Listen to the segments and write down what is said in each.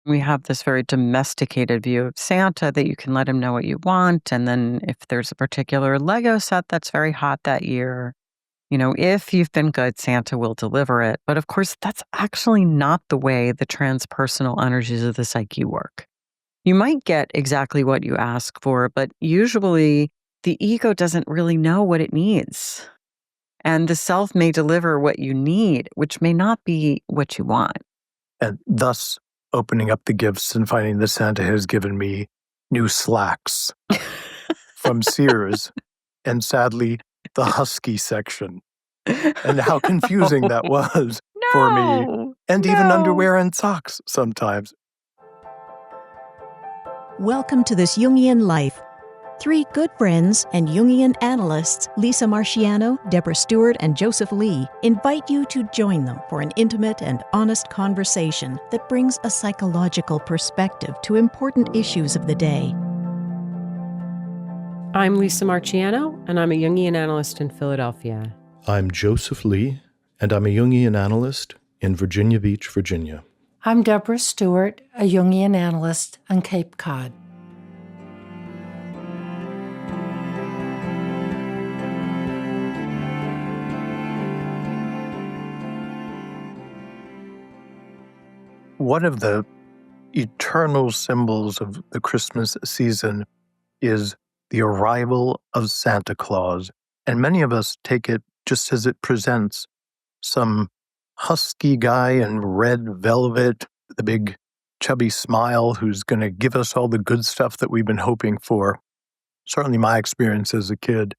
We have this very domesticated view of Santa that you can let him know what you want. And then if there's a particular Lego set that's very hot that year, if you've been good, Santa will deliver it. But of course, that's actually not the way the transpersonal energies of the psyche work. You might get exactly what you ask for, but usually the ego doesn't really know what it needs. And the self may deliver what you need, which may not be what you want. And thus opening up the gifts and finding that Santa has given me new slacks from Sears, and sadly, the husky section. And how confusing that was for me. And even underwear and socks sometimes. Welcome to This Jungian Life. Three good friends and Jungian analysts, Lisa Marciano, Deborah Stewart, and Joseph Lee, invite you to join them for an intimate and honest conversation that brings a psychological perspective to important issues of the day. I'm Lisa Marciano, and I'm a Jungian analyst in Philadelphia. I'm Joseph Lee, and I'm a Jungian analyst in Virginia Beach, Virginia. I'm Deborah Stewart, a Jungian analyst on Cape Cod. One of the eternal symbols of the Christmas season is the arrival of Santa Claus. And many of us take it just as it presents, some husky guy in red velvet, the big chubby smile who's going to give us all the good stuff that we've been hoping for. Certainly my experience as a kid.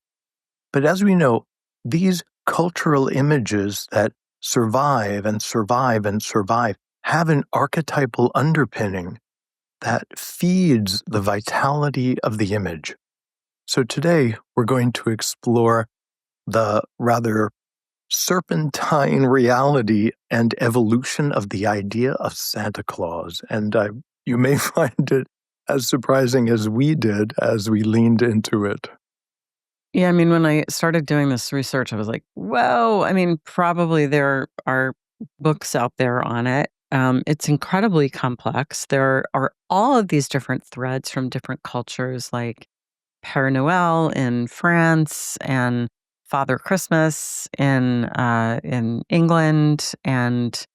But as we know, these cultural images that survive and survive and survive have an archetypal underpinning that feeds the vitality of the image. So today, we're going to explore the rather serpentine reality and evolution of the idea of Santa Claus. And you may find it as surprising as we did as we leaned into it. Yeah, when I started doing this research, I was like, whoa. Probably there are books out there on it. It's incredibly complex. There are all of these different threads from different cultures, like Père Noël in France and Father Christmas in England, and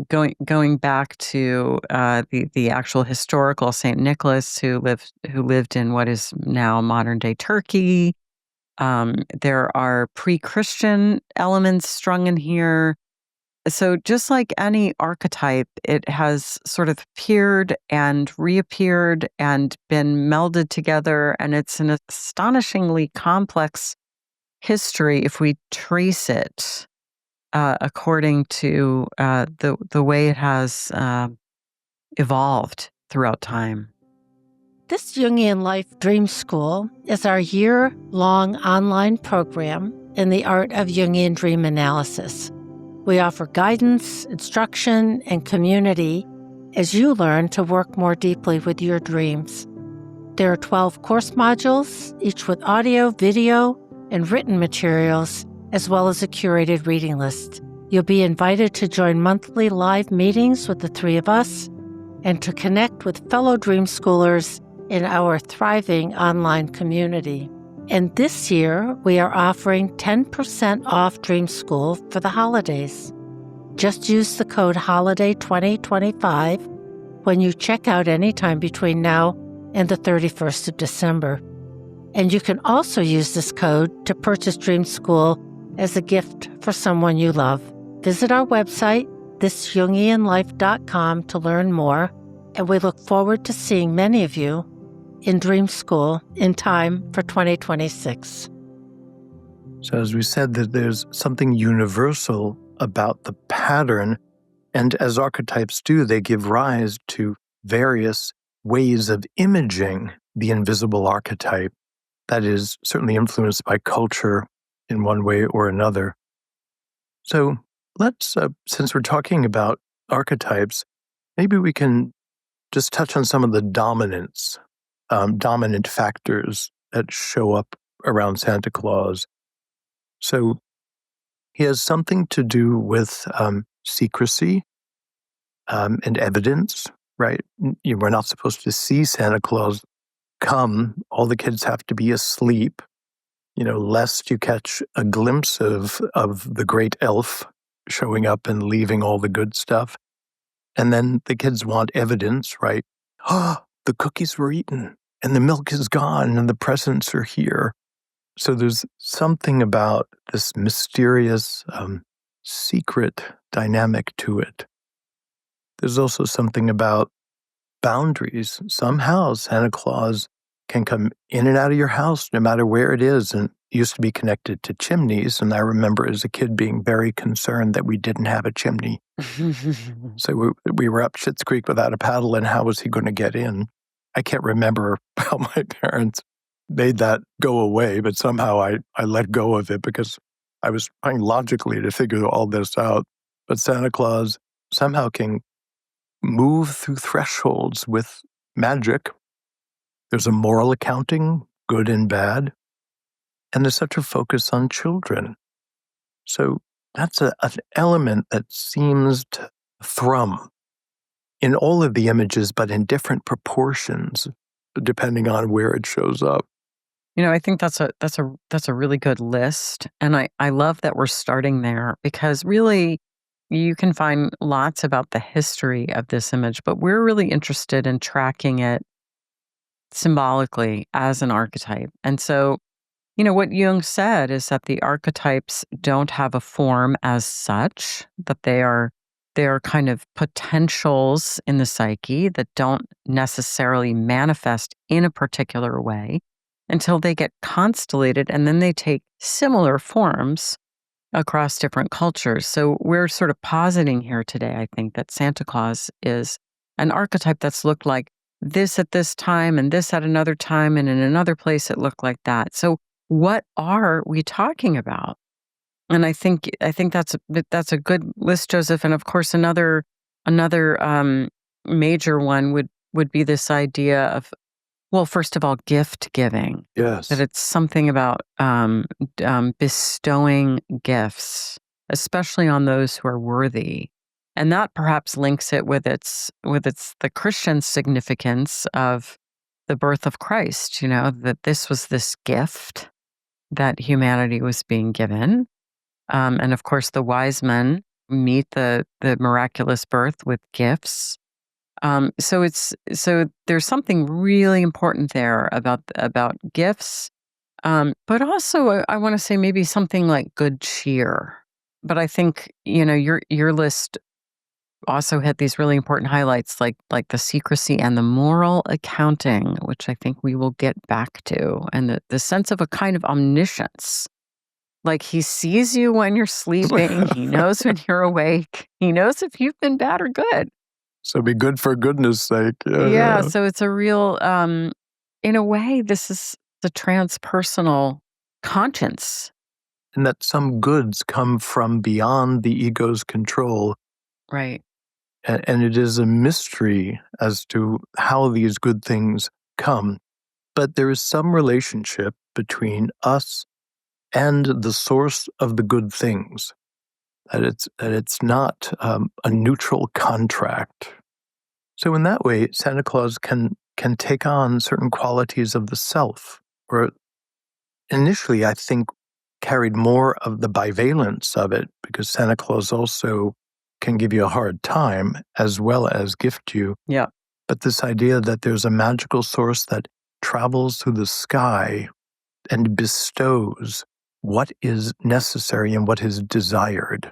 going back to the actual historical Saint Nicholas who lived in what is now modern day Turkey. There are pre-Christian elements strung in here. So just like any archetype, it has sort of appeared and reappeared and been melded together, and it's an astonishingly complex history if we trace it according to the way it has evolved throughout time. This Jungian Life Dream School is our year-long online program in the art of Jungian dream analysis. We offer guidance, instruction, and community as you learn to work more deeply with your dreams. There are 12 course modules, each with audio, video, and written materials, as well as a curated reading list. You'll be invited to join monthly live meetings with the three of us and to connect with fellow dream schoolers in our thriving online community. And this year, we are offering 10% off Dream School for the holidays. Just use the code HOLIDAY2025 when you check out anytime between now and the 31st of December. And you can also use this code to purchase Dream School as a gift for someone you love. Visit our website, thisjungianlife.com, to learn more, and we look forward to seeing many of you in Dream School in time for 2026. So as we said, that there's something universal about the pattern, and as archetypes do, they give rise to various ways of imaging the invisible archetype that is certainly influenced by culture in one way or another. So let's, since we're talking about archetypes, maybe we can just touch on some of the dominant factors that show up around Santa Claus. So he has something to do with secrecy and evidence. right? We're not supposed to see Santa Claus come. All the kids have to be asleep, lest you catch a glimpse of the great elf showing up and leaving all the good stuff. And then the kids want evidence, right? Oh, the cookies were eaten and the milk is gone and the presents are here. So there's something about this mysterious, secret dynamic to it. There's also something about boundaries. Somehow Santa Claus can come in and out of your house no matter where it is. And it used to be connected to chimneys. And I remember as a kid being very concerned that we didn't have a chimney. So we were up Schitt's Creek without a paddle, and how was he going to get in? I can't remember how my parents made that go away, but somehow I let go of it because I was trying logically to figure all this out. But Santa Claus somehow can move through thresholds with magic. There's a moral accounting, good and bad, and there's such a focus on children. So that's an element that seems to thrum in all of the images, but in different proportions, depending on where it shows up. I think that's a really good list, and I love that we're starting there, because really you can find lots about the history of this image, but we're really interested in tracking it symbolically as an archetype. And so, what Jung said is that the archetypes don't have a form as such, that they are kind of potentials in the psyche that don't necessarily manifest in a particular way until they get constellated, and then they take similar forms across different cultures. So we're sort of positing here today, I think, that Santa Claus is an archetype that's looked like this at this time and this at another time, and in another place it looked like that. So what are we talking about? And I think that's a good list, Joseph. And of course, another major one would be this idea of, well, first of all, gift giving. Yes. That it's something about bestowing gifts, especially on those who are worthy. And that perhaps links it with the Christian significance of the birth of Christ, that this was this gift that humanity was being given. And of course, the wise men meet the miraculous birth with gifts. So there's something really important there about gifts, but also I want to say maybe something like good cheer. But I think your list also hit these really important highlights, like the secrecy and the moral accounting, which I think we will get back to, and the sense of a kind of omniscience. Like, he sees you when you're sleeping, he knows when you're awake, he knows if you've been bad or good. So be good for goodness sake. Yeah, so it's a real, in a way, this is the transpersonal conscience. And that some goods come from beyond the ego's control. Right. And it is a mystery as to how these good things come. But there is some relationship between us and the source of the good things. That it's not a neutral contract. So in that way, Santa Claus can take on certain qualities of the self, or initially I think carried more of the bivalence of it, because Santa Claus also can give you a hard time as well as gift you. Yeah. But this idea that there's a magical source that travels through the sky and bestows what is necessary and what is desired,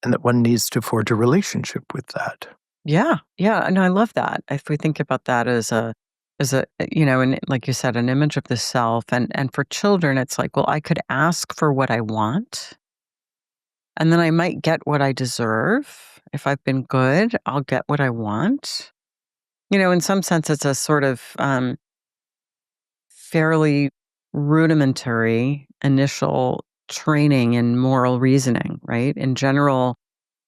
and that one needs to forge a relationship with that. Yeah. And I love that. If we think about that as a and like you said, an image of the self, and for children, it's like, well, I could ask for what I want, and then I might get what I deserve. If I've been good, I'll get what I want. In some sense, it's a sort of fairly rudimentary initial training in moral reasoning, right? In general,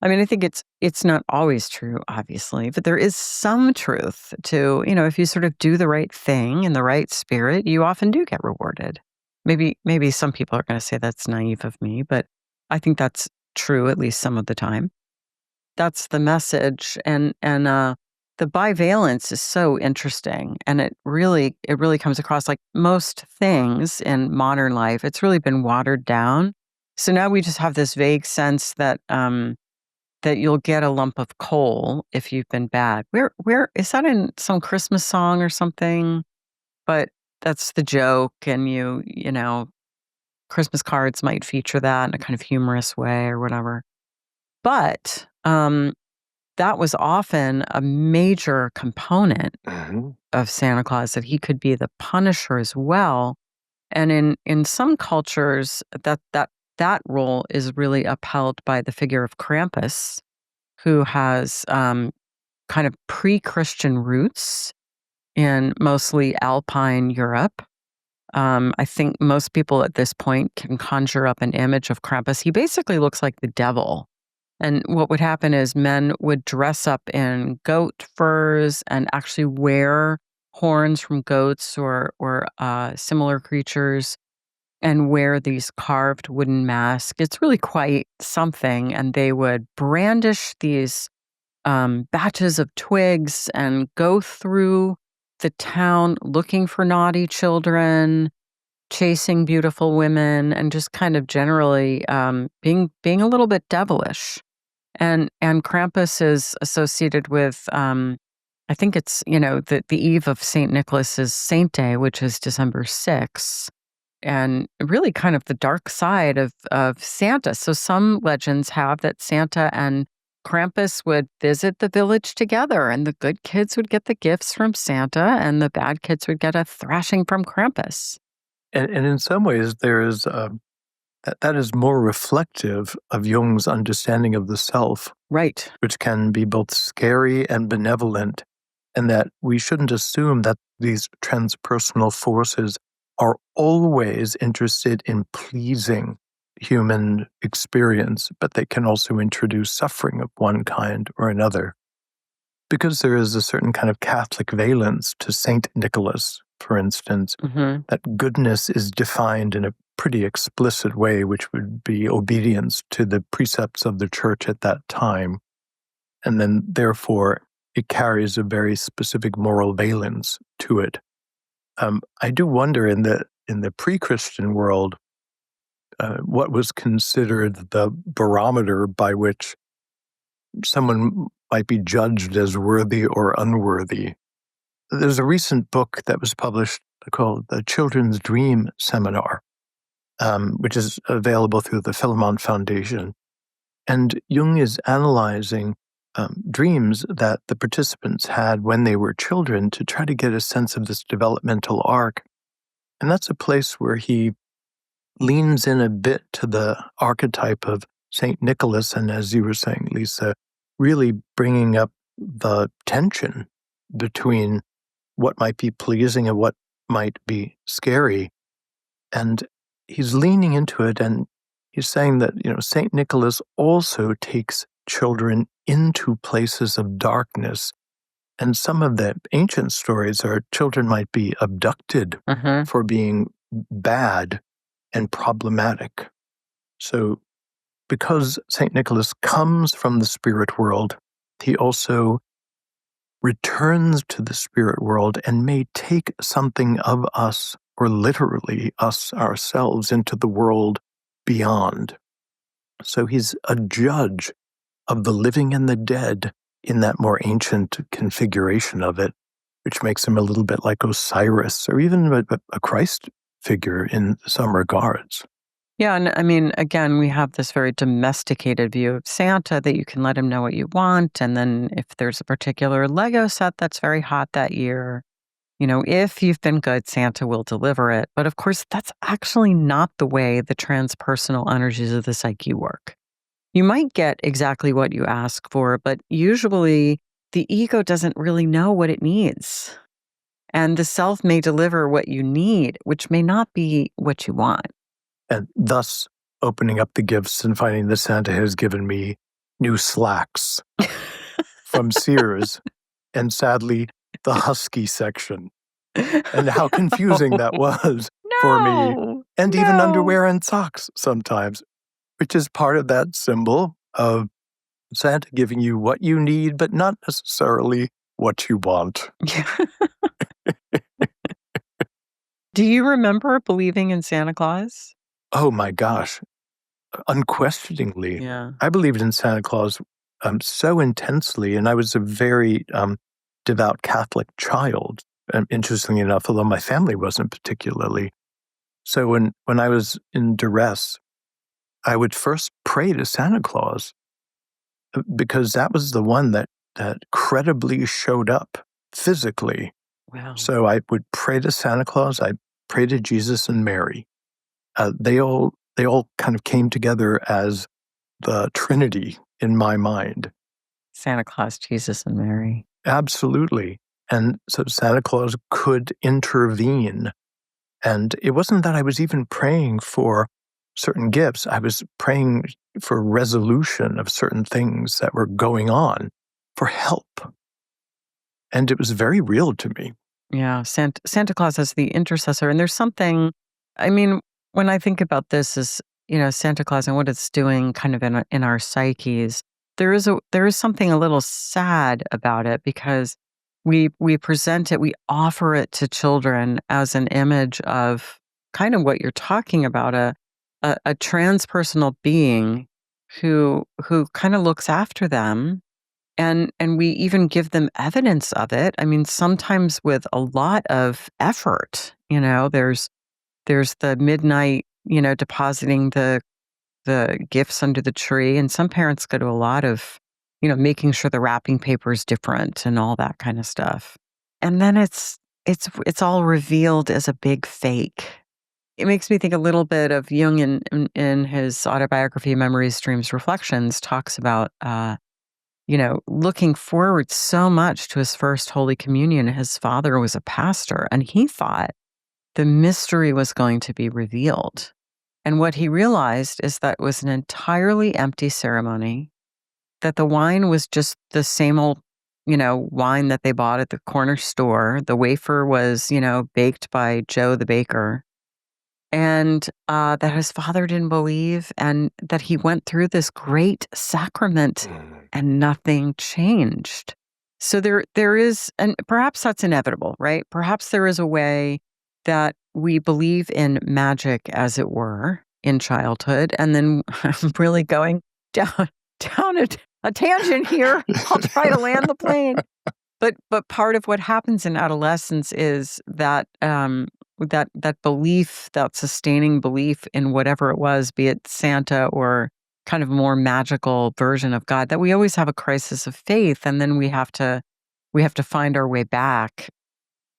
I mean, I think it's not always true, obviously, but there is some truth to, if you sort of do the right thing in the right spirit, you often do get rewarded. Maybe some people are going to say that's naive of me, but I think that's true at least some of the time. That's the message, and the bivalence is so interesting, and it really comes across like most things in modern life. It's really been watered down. So now we just have this vague sense that you'll get a lump of coal if you've been bad. Where is that in some Christmas song or something? But that's the joke, and you know, Christmas cards might feature that in a kind of humorous way or whatever. But that was often a major component Mhm. of Santa Claus, that he could be the punisher as well. And in some cultures, that role is really upheld by the figure of Krampus, who has kind of pre-Christian roots in mostly Alpine Europe. I think most people at this point can conjure up an image of Krampus. He basically looks like the devil. And what would happen is men would dress up in goat furs and actually wear horns from goats or similar creatures, and wear these carved wooden masks. It's really quite something. And they would brandish these batches of twigs and go through the town looking for naughty children, chasing beautiful women, and just kind of generally being a little bit devilish. And Krampus is associated with I think it's, the eve of Saint Nicholas's Saint Day, which is December 6th, and really kind of the dark side of Santa. So some legends have that Santa and Krampus would visit the village together, and the good kids would get the gifts from Santa, and the bad kids would get a thrashing from Krampus. And in some ways, there is that is more reflective of Jung's understanding of the self, Right. which can be both scary and benevolent, and that we shouldn't assume that these transpersonal forces are always interested in pleasing human experience, but they can also introduce suffering of one kind or another. Because there is a certain kind of Catholic valence to Saint Nicholas, for instance, Hmm. that goodness is defined in a pretty explicit way, which would be obedience to the precepts of the church at that time. And then, therefore, it carries a very specific moral valence to it. I do wonder in the pre-Christian world, what was considered the barometer by which someone might be judged as worthy or unworthy. There's a recent book that was published called The Children's Dream Seminar, which is available through the Philemon Foundation. And Jung is analyzing dreams that the participants had when they were children to try to get a sense of this developmental arc. And that's a place where he leans in a bit to the archetype of St. Nicholas, and as you were saying, Lisa, really bringing up the tension between what might be pleasing and what might be scary. And he's leaning into it, and he's saying that, St. Nicholas also takes children into places of darkness. And some of the ancient stories are children might be abducted Hmm. for being bad and problematic. So because St. Nicholas comes from the spirit world, he also returns to the spirit world and may take something of us, or literally us ourselves, into the world beyond. So he's a judge of the living and the dead in that more ancient configuration of it, which makes him a little bit like Osiris, or even a Christ figure in some regards. Yeah, and I mean, again, we have this very domesticated view of Santa, that you can let him know what you want, and then if there's a particular Lego set that's very hot that year, if you've been good, Santa will deliver it. But of course, that's actually not the way the transpersonal energies of the psyche work. You might get exactly what you ask for, but usually the ego doesn't really know what it needs. And the self may deliver what you need, which may not be what you want. And thus opening up the gifts and finding that Santa has given me new slacks from Sears, and sadly, the husky section. And how confusing that was for me. No, And even no. underwear and socks sometimes, which is part of that symbol of Santa giving you what you need, but not necessarily what you want. Do you remember believing in Santa Claus? Oh my gosh, unquestioningly. Yeah. I believed in Santa Claus so intensely, and I was a very devout Catholic child, interestingly enough, although my family wasn't particularly. So when I was in duress, I would first pray to Santa Claus because that was the one that credibly showed up physically. Wow. So I would pray to Santa Claus. I pray to Jesus and Mary. They all kind of came together as the Trinity in my mind. Santa Claus, Jesus, and Mary. Absolutely. And so Santa Claus could intervene. And it wasn't that I was even praying for certain gifts. I was praying for resolution of certain things that were going on, for help. And it was very real to me. Yeah, Santa Claus as the intercessor. And there's something, I mean, when I think about this as, Santa Claus and what it's doing kind of in our psyches, there is something a little sad about it because we present it, we offer it to children as an image of kind of what you're talking about, a transpersonal being who kind of looks after them. And we even give them evidence of it. I mean, sometimes with a lot of effort. There's the midnight, depositing the gifts under the tree, and some parents go to a lot of, making sure the wrapping paper is different and all that kind of stuff. And then it's all revealed as a big fake. It makes me think a little bit of Jung in his autobiography, Memories, Dreams, Reflections, talks about looking forward so much to his first Holy Communion. His father was a pastor, and he thought the mystery was going to be revealed. And what he realized is that it was an entirely empty ceremony, that the wine was just the same old, wine that they bought at the corner store. The wafer was, baked by Joe the baker. And that his father didn't believe, and that he went through this great sacrament and nothing changed. So there is, and perhaps that's inevitable, right? Perhaps there is a way that we believe in magic, as it were, in childhood, and then I'm really going down a tangent here. I'll try to land the plane. But part of what happens in adolescence is that that belief, that sustaining belief in whatever it was, be it Santa or kind of more magical version of God, that we always have a crisis of faith, and then we have to find our way back.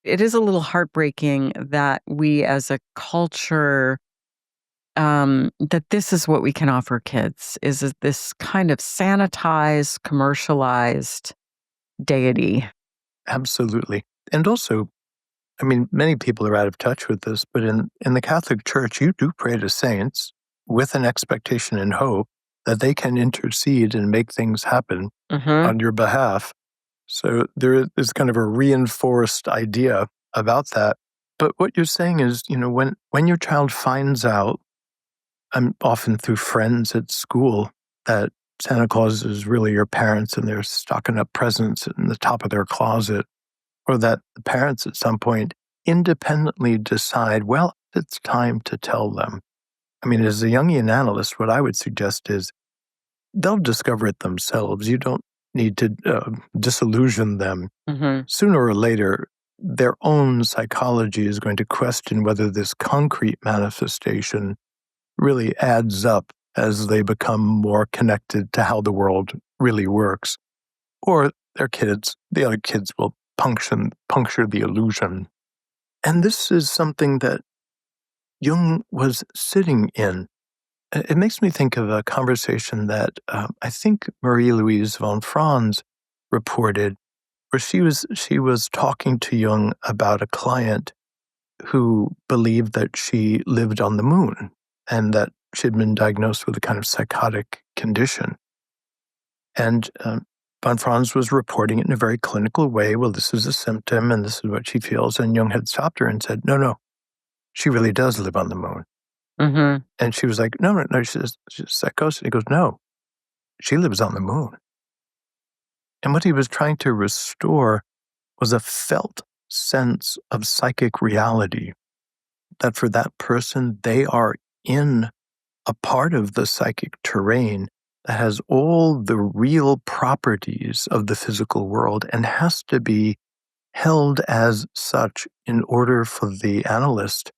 It is a little heartbreaking that we as a culture, that this is what we can offer kids, is this kind of sanitized, commercialized deity. Absolutely. And also, I mean, many people are out of touch with this, but in the Catholic Church, you do pray to saints with an expectation and hope that they can intercede and make things happen on your behalf. So there is kind of a reinforced idea about that. But what you're saying is, when your child finds out, often through friends at school, that Santa Claus is really your parents and they're stocking up presents in the top of their closet, or that the parents at some point independently decide, well, it's time to tell them. I mean, as a Jungian analyst, what I would suggest is they'll discover it themselves. You don't need to disillusion them. Sooner or later, their own psychology is going to question whether this concrete manifestation really adds up as they become more connected to how the world really works. Or the other kids will puncture the illusion. And this is something that Jung was sitting in. It makes me think of a conversation that I think Marie-Louise von Franz reported, where she was talking to Jung about a client who believed that she lived on the moon and that she had been diagnosed with a kind of psychotic condition. And von Franz was reporting it in a very clinical way. Well, this is a symptom and this is what she feels. And Jung had stopped her and said, no, she really does live on the moon. And she was like, no, she's psychosis. He goes, no, she lives on the moon. And what he was trying to restore was a felt sense of psychic reality, that for that person, they are in a part of the psychic terrain that has all the real properties of the physical world and has to be held as such in order for the analyst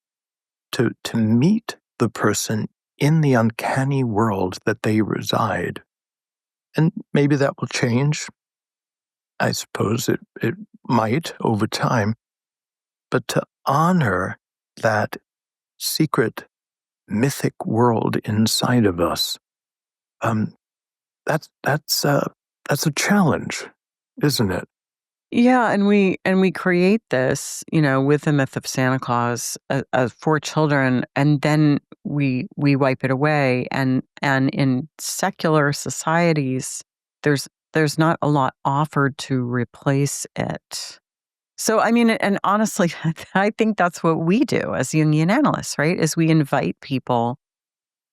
to meet the person in the uncanny world that they reside. And maybe that will change. I suppose it might over time. But to honor that secret mythic world inside of us, that's a challenge, isn't it? Yeah, and we create this, with the myth of Santa Claus for children, and then we wipe it away. And in secular societies, there's not a lot offered to replace it. So I mean, and honestly, I think that's what we do as Jungian analysts, right? Is we invite people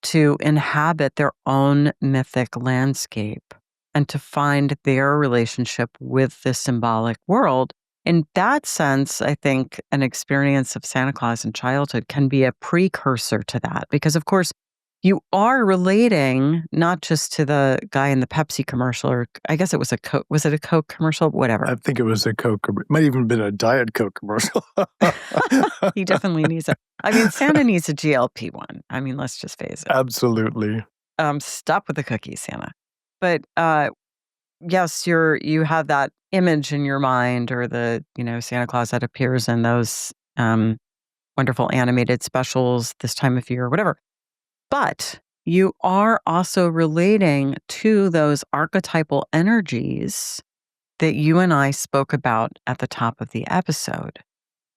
to inhabit their own mythic landscape and to find their relationship with the symbolic world. In that sense, I think an experience of Santa Claus in childhood can be a precursor to that because, of course, you are relating not just to the guy in the Pepsi commercial, or I guess it was a Coke. Was it a Coke commercial? Whatever. I think it was a Coke. It might even have been a Diet Coke commercial. He definitely needs it. I mean, Santa needs a GLP-1. I mean, let's just face it. Absolutely. Stop with the cookies, Santa. But yes, you have that image in your mind, or the Santa Claus that appears in those wonderful animated specials this time of year, or whatever. But you are also relating to those archetypal energies that you and I spoke about at the top of the episode.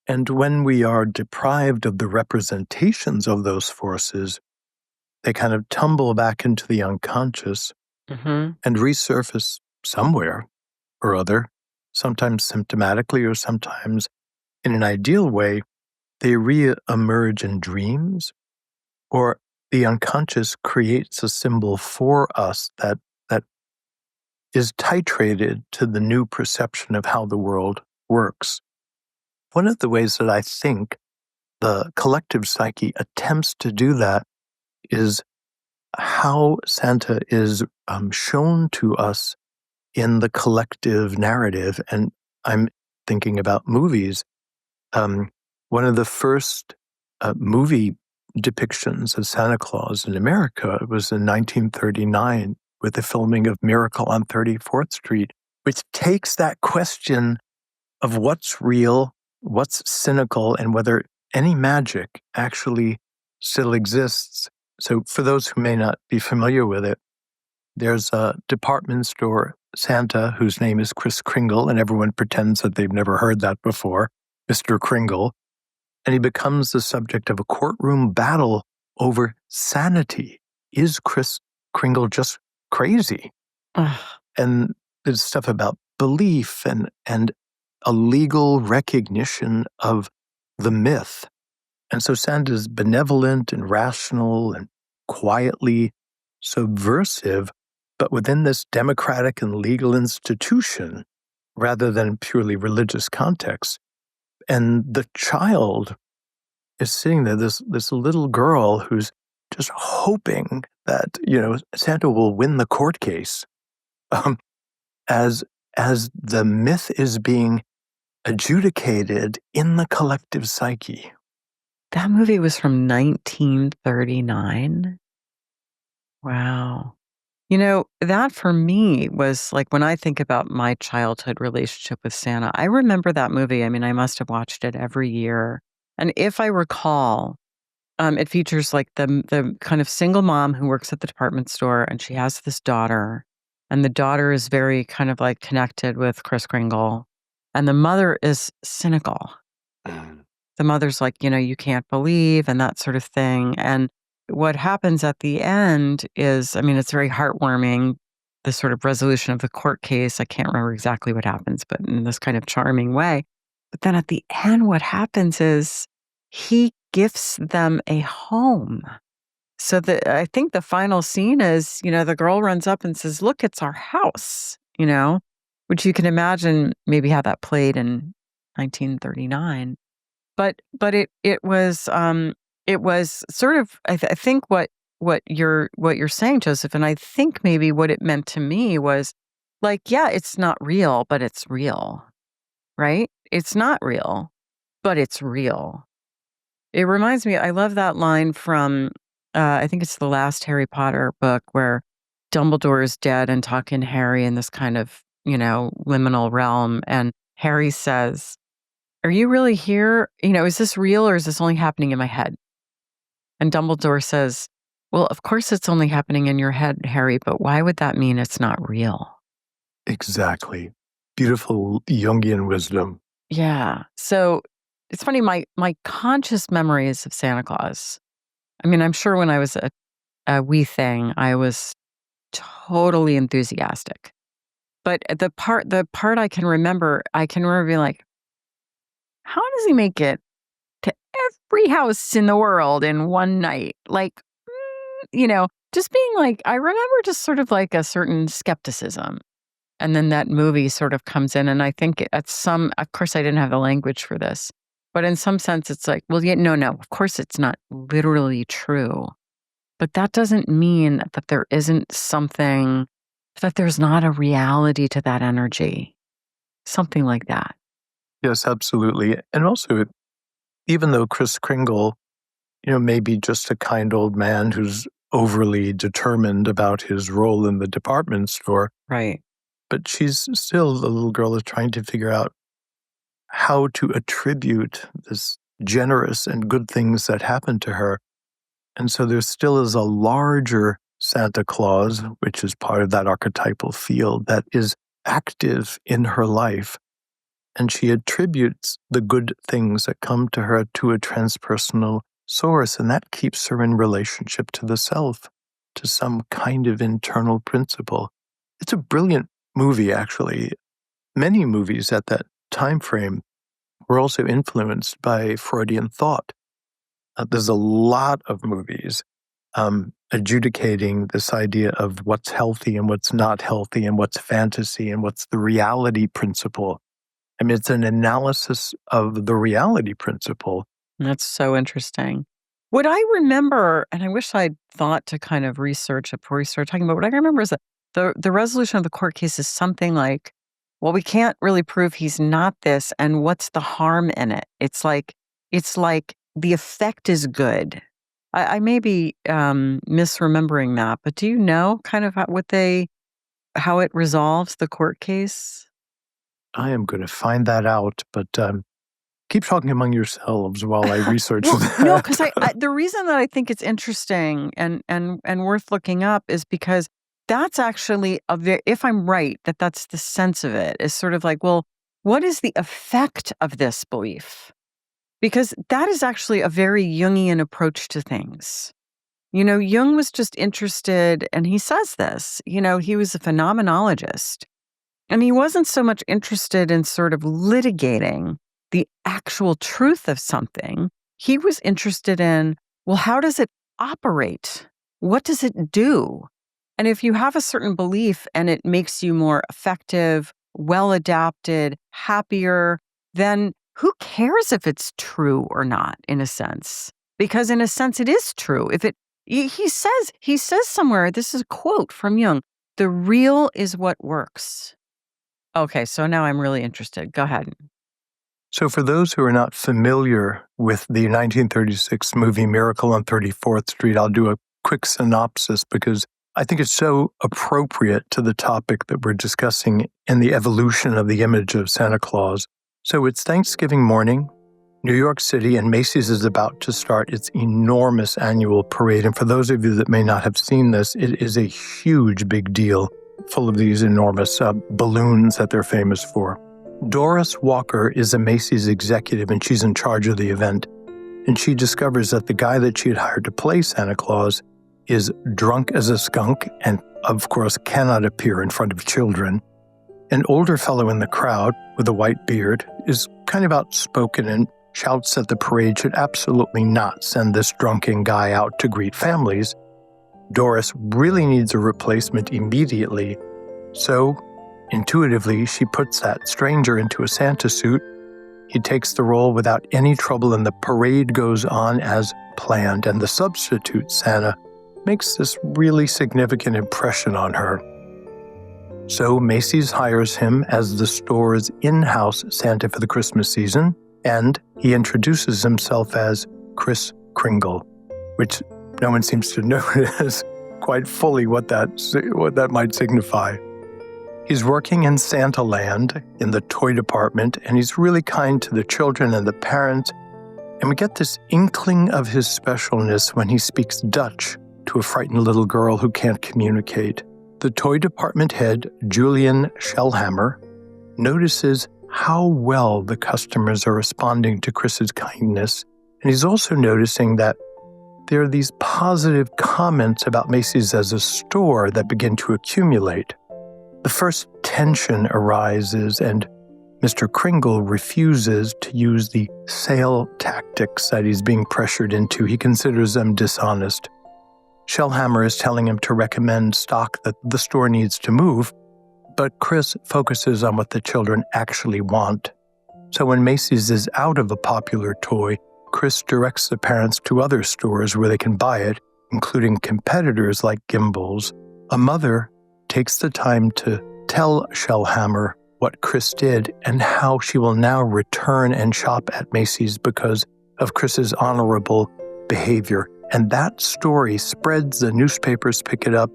And when we are deprived of the representations of those forces, they kind of tumble back into the unconscious and resurface somewhere or other, sometimes symptomatically or sometimes in an ideal way. They re-emerge in dreams, or the unconscious creates a symbol for us that is titrated to the new perception of how the world works. One of the ways that I think the collective psyche attempts to do that is how Santa is shown to us in the collective narrative. And I'm thinking about movies. One of the first movie depictions of Santa Claus in America was in 1939 with the filming of Miracle on 34th Street, which takes that question of what's real, what's cynical, and whether any magic actually still exists. So for those who may not be familiar with it, there's a department store Santa whose name is Kris Kringle, and everyone pretends that they've never heard that before, Mr. Kringle. And he becomes the subject of a courtroom battle over sanity. Is Kris Kringle just crazy? And there's stuff about belief and a legal recognition of the myth. And so Santa's benevolent and rational and quietly subversive, but within this democratic and legal institution rather than purely religious context. And the child is sitting there, this little girl who's just hoping that, Santa will win the court case, as the myth is being adjudicated in the collective psyche. That movie was from 1939. Wow. That for me was like when I think about my childhood relationship with Santa, I remember that movie. I mean, I must have watched it every year. And if I recall, it features like the kind of single mom who works at the department store, and she has this daughter, and the daughter is very kind of like connected with Kris Kringle, and the mother is cynical. The mother's like, you can't believe, and that sort of thing. And what happens at the end is, I mean, it's very heartwarming, the sort of resolution of the court case. I can't remember exactly what happens, but in this kind of charming way. But then at the end, what happens is he gifts them a home. So I think the final scene is, the girl runs up and says, "Look, it's our house," which you can imagine maybe how that played in 1939. But it was sort of I think what you're saying, Joseph, and I think maybe what it meant to me was like, yeah, it's not real, but it's real, right? It's not real, but it's real. It reminds me, I love that line from, I think it's the last Harry Potter book where Dumbledore is dead and talking to Harry in this kind of, liminal realm. And Harry says, "Are you really here? Is this real or is this only happening in my head?" And Dumbledore says, "Well, of course it's only happening in your head, Harry, but why would that mean it's not real?" Exactly. Beautiful Jungian wisdom. Yeah. So it's funny, my conscious memories of Santa Claus. I mean, I'm sure when I was a wee thing, I was totally enthusiastic. But the part I can remember being like, how does he make it to every house in the world in one night? Like, just being like, I remember just sort of like a certain skepticism. And then that movie sort of comes in. And I think of course, I didn't have the language for this, but in some sense, it's like, well, yeah, no, of course, it's not literally true. But that doesn't mean that there isn't something, that there's not a reality to that energy. Something like that. Yes, absolutely. And also, even though Kris Kringle, may be just a kind old man who's overly determined about his role in the department store, Right. but she's still, the little girl is trying to figure out how to attribute this generous and good things that happen to her. And so there still is a larger Santa Claus, which is part of that archetypal field, that is active in her life. And she attributes the good things that come to her to a transpersonal source. And that keeps her in relationship to the self, to some kind of internal principle. It's a brilliant movie, actually. Many movies at that time frame were also influenced by Freudian thought. There's a lot of movies adjudicating this idea of what's healthy and what's not healthy and what's fantasy and what's the reality principle. I mean, it's an analysis of the reality principle. That's so interesting. What I remember, and I wish I'd thought to kind of research it before we started talking about, what I remember is that the resolution of the court case is something like, well, we can't really prove he's not this, and what's the harm in it? It's like the effect is good. I may be misremembering that, but do you know kind of how it resolves the court case? I am going to find that out, but keep talking among yourselves while I research that. No, because the reason that I think it's interesting and worth looking up is because that's actually if I'm right, that's the sense of it, is sort of like, well, what is the effect of this belief? Because that is actually a very Jungian approach to things. Jung was just interested, and he says this, he was a phenomenologist, and he wasn't so much interested in sort of litigating the actual truth of something. He was interested in, well, how does it operate? What does it do? And if you have a certain belief and it makes you more effective, well-adapted, happier, then who cares if it's true or not, in a sense? Because in a sense, it is true. He says somewhere, this is a quote from Jung, "The real is what works." Okay, so now I'm really interested. Go ahead. So for those who are not familiar with the 1936 movie Miracle on 34th Street, I'll do a quick synopsis because I think it's so appropriate to the topic that we're discussing in the evolution of the image of Santa Claus. So it's Thanksgiving morning, New York City, and Macy's is about to start its enormous annual parade. And for those of you that may not have seen this, it is a huge, big deal, full of these enormous balloons that they're famous for. Doris Walker is a Macy's executive, and she's in charge of the event. And she discovers that the guy that she had hired to play Santa Claus is drunk as a skunk and, of course, cannot appear in front of children. An older fellow in the crowd with a white beard is kind of outspoken and shouts that the parade should absolutely not send this drunken guy out to greet families. Doris really needs a replacement immediately, so Intuitively, she puts that stranger into a Santa suit. He takes the role without any trouble, and the parade goes on as planned, and the substitute Santa makes this really significant impression on her. So Macy's hires him as the store's in-house Santa for the Christmas season, and he introduces himself as Kris Kringle, which no one seems to notice quite fully what that might signify. He's working in Santa Land in the toy department, and he's really kind to the children and the parents, and we get this inkling of his specialness when he speaks Dutch to a frightened little girl who can't communicate. The toy department head, Julian Shellhammer, notices how well the customers are responding to Chris's kindness, and he's also noticing that there are these positive comments about Macy's as a store that begin to accumulate. The first tension arises, and Mr. Kringle refuses to use the sale tactics that he's being pressured into. He considers them dishonest. Shellhammer is telling him to recommend stock that the store needs to move, but Kris focuses on what the children actually want. So when Macy's is out of a popular toy, Kris directs the parents to other stores where they can buy it, including competitors like Gimbel's. A mother takes the time to tell Shellhammer what Kris did and how she will now return and shop at Macy's because of Chris's honorable behavior. And that story spreads, the newspapers pick it up,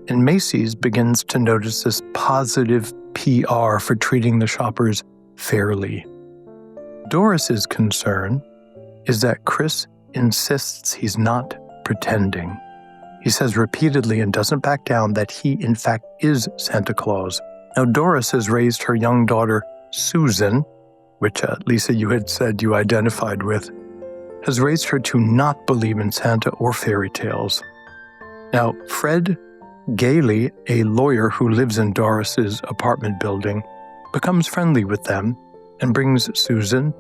and Macy's begins to notice this positive PR for treating the shoppers fairly. Doris's concern is that Kris insists he's not pretending. He says repeatedly and doesn't back down that he, in fact, is Santa Claus. Now, Doris has raised her young daughter, Susan, which, Lisa, you had said you identified with, has raised her to not believe in Santa or fairy tales. Now, Fred Gailey, a lawyer who lives in Doris's apartment building, becomes friendly with them and brings Susan,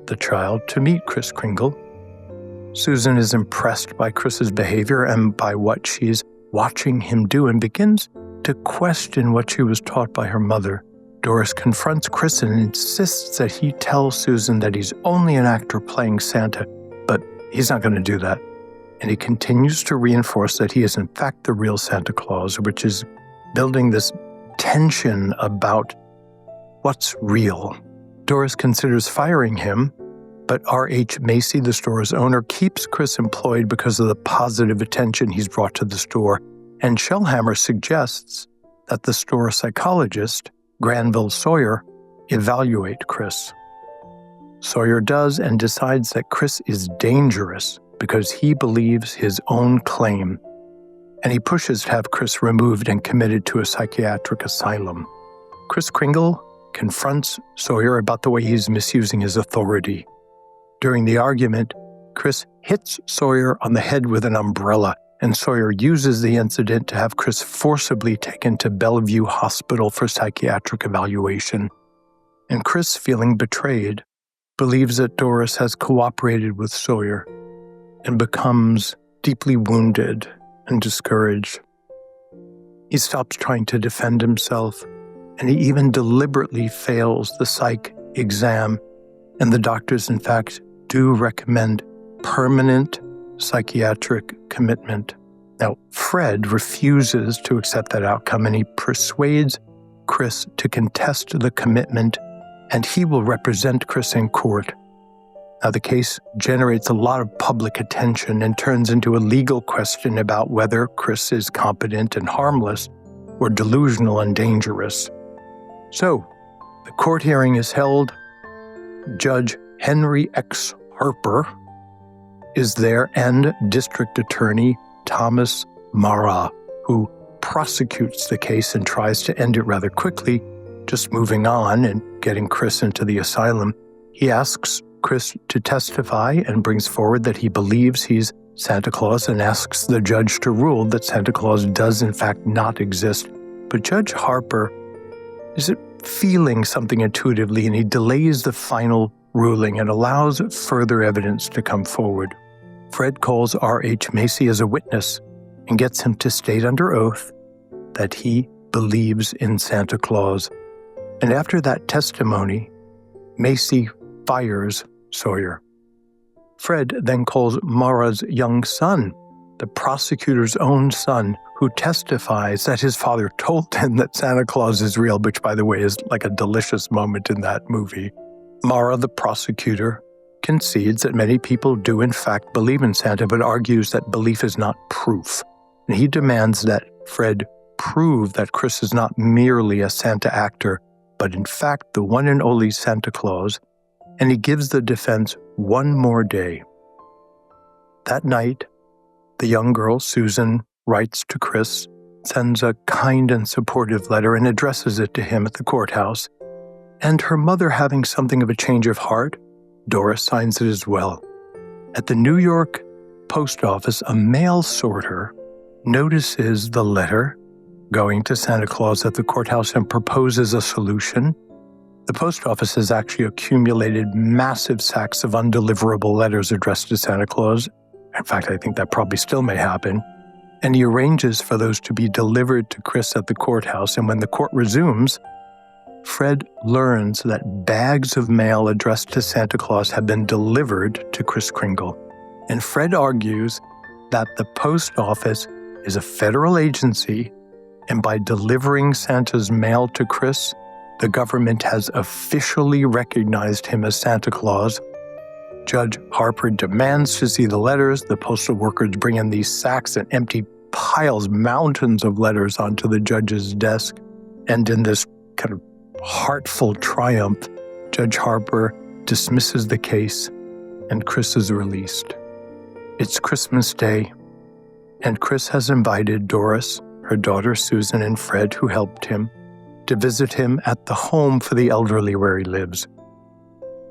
the child, to meet Kris Kringle. Susan is impressed by Chris's behavior and by what she's watching him do and begins to question what she was taught by her mother. Doris confronts Kris and insists that he tell Susan that he's only an actor playing Santa, but he's not going to do that. And he continues to reinforce that he is in fact the real Santa Claus, which is building this tension about what's real. Doris considers firing him, but R.H. Macy, the store's owner, keeps Kris employed because of the positive attention he's brought to the store, and Shellhammer suggests that the store psychologist, Granville Sawyer, evaluate Kris. Sawyer does and decides that Kris is dangerous because he believes his own claim, and he pushes to have Kris removed and committed to a psychiatric asylum. Kris Kringle confronts Sawyer about the way he's misusing his authority. During the argument, Kris hits Sawyer on the head with an umbrella, and Sawyer uses the incident to have Kris forcibly taken to Bellevue Hospital for psychiatric evaluation. And Kris, feeling betrayed, believes that Doris has cooperated with Sawyer and becomes deeply wounded and discouraged. He stops trying to defend himself, and he even deliberately fails the psych exam, and the doctors, in fact, do recommend permanent psychiatric commitment. Now, Fred refuses to accept that outcome, and he persuades Kris to contest the commitment, and he will represent Kris in court. Now, the case generates a lot of public attention and turns into a legal question about whether Kris is competent and harmless or delusional and dangerous. So, the court hearing is held. Judge Henry X. Harper is there, and District Attorney Thomas Mara, who prosecutes the case and tries to end it rather quickly, just moving on and getting Kris into the asylum. He asks Kris to testify and brings forward that he believes he's Santa Claus and asks the judge to rule that Santa Claus does in fact not exist. But Judge Harper is feeling something intuitively, and he delays the final ruling and allows further evidence to come forward. Fred calls R.H. Macy as a witness and gets him to state under oath that he believes in Santa Claus. And after that testimony, Macy fires Sawyer. Fred then calls Mara's young son, the prosecutor's own son, who testifies that his father told him that Santa Claus is real, which, by the way, is like a delicious moment in that movie. Mara, the prosecutor, concedes that many people do in fact believe in Santa, but argues that belief is not proof. And he demands that Fred prove that Chris is not merely a Santa actor, but in fact the one and only Santa Claus, and he gives the defense one more day. That night, the young girl, Susan, writes to Chris, sends a kind and supportive letter, and addresses it to him at the courthouse. And her mother, having something of a change of heart, Doris signs it as well. At the New York post office, a mail sorter notices the letter going to Santa Claus at the courthouse and proposes a solution. The post office has actually accumulated massive sacks of undeliverable letters addressed to Santa Claus. In fact, I think that probably still may happen. And he arranges for those to be delivered to Chris at the courthouse. And when the court resumes, Fred learns that bags of mail addressed to Santa Claus have been delivered to Kris Kringle. And Fred argues that the post office is a federal agency, and by delivering Santa's mail to Chris, the government has officially recognized him as Santa Claus. Judge Harper demands to see the letters. The postal workers bring in these sacks and empty piles, mountains of letters onto the judge's desk. And in this kind of heartful triumph, Judge Harper dismisses the case and Chris is released. It's Christmas Day, and Chris has invited Doris, her daughter Susan, and Fred, who helped him, to visit him at the home for the elderly where he lives.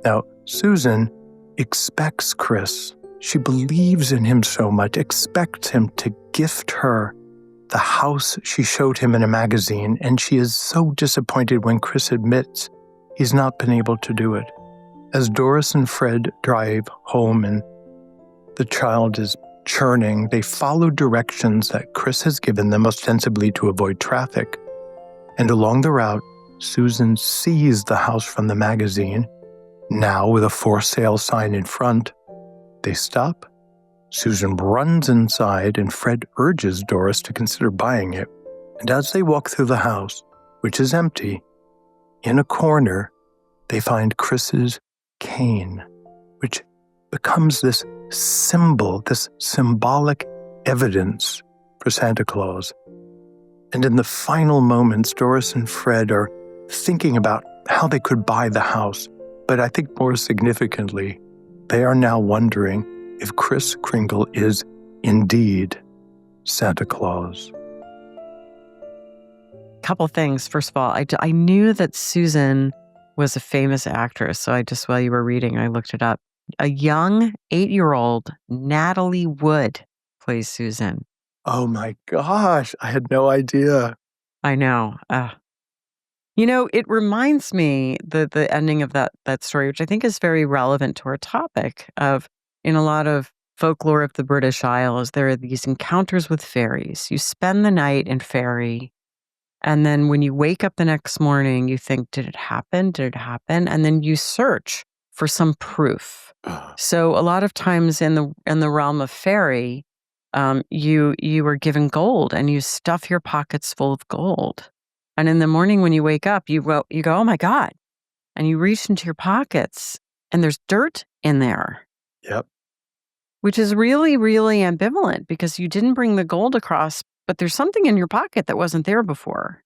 Now, Susan expects Chris. She believes in him so much, expects him to gift her the house she showed him in a magazine, and she is so disappointed when Chris admits he's not been able to do it. As Doris and Fred drive home and the child is churning, they follow directions that Chris has given them, ostensibly to avoid traffic. And along the route, Susan sees the house from the magazine, now with a for sale sign in front. They stop. Susan runs inside, and Fred urges Doris to consider buying it. And as they walk through the house, which is empty, in a corner, they find Chris's cane, which becomes this symbol, this symbolic evidence for Santa Claus. And in the final moments, Doris and Fred are thinking about how they could buy the house. But I think more significantly, they are now wondering if Kris Kringle is indeed Santa Claus. Couple things. First of all, I knew that Susan was a famous actress, so while you were reading, I looked it up. A young 8-year-old Natalie Wood plays Susan. Oh my gosh, I had no idea. I know. It reminds me, the ending of that story, which I think is very relevant to our topic of, in a lot of folklore of the British Isles, there are these encounters with fairies. You spend the night in fairy, and then when you wake up the next morning, you think, did it happen? Did it happen? And then you search for some proof. So a lot of times in the realm of fairy, you are given gold, and you stuff your pockets full of gold. And in the morning when you wake up, you go, oh my God. And you reach into your pockets and there's dirt in there. Yep. Which is really, really ambivalent because you didn't bring the gold across, but there's something in your pocket that wasn't there before.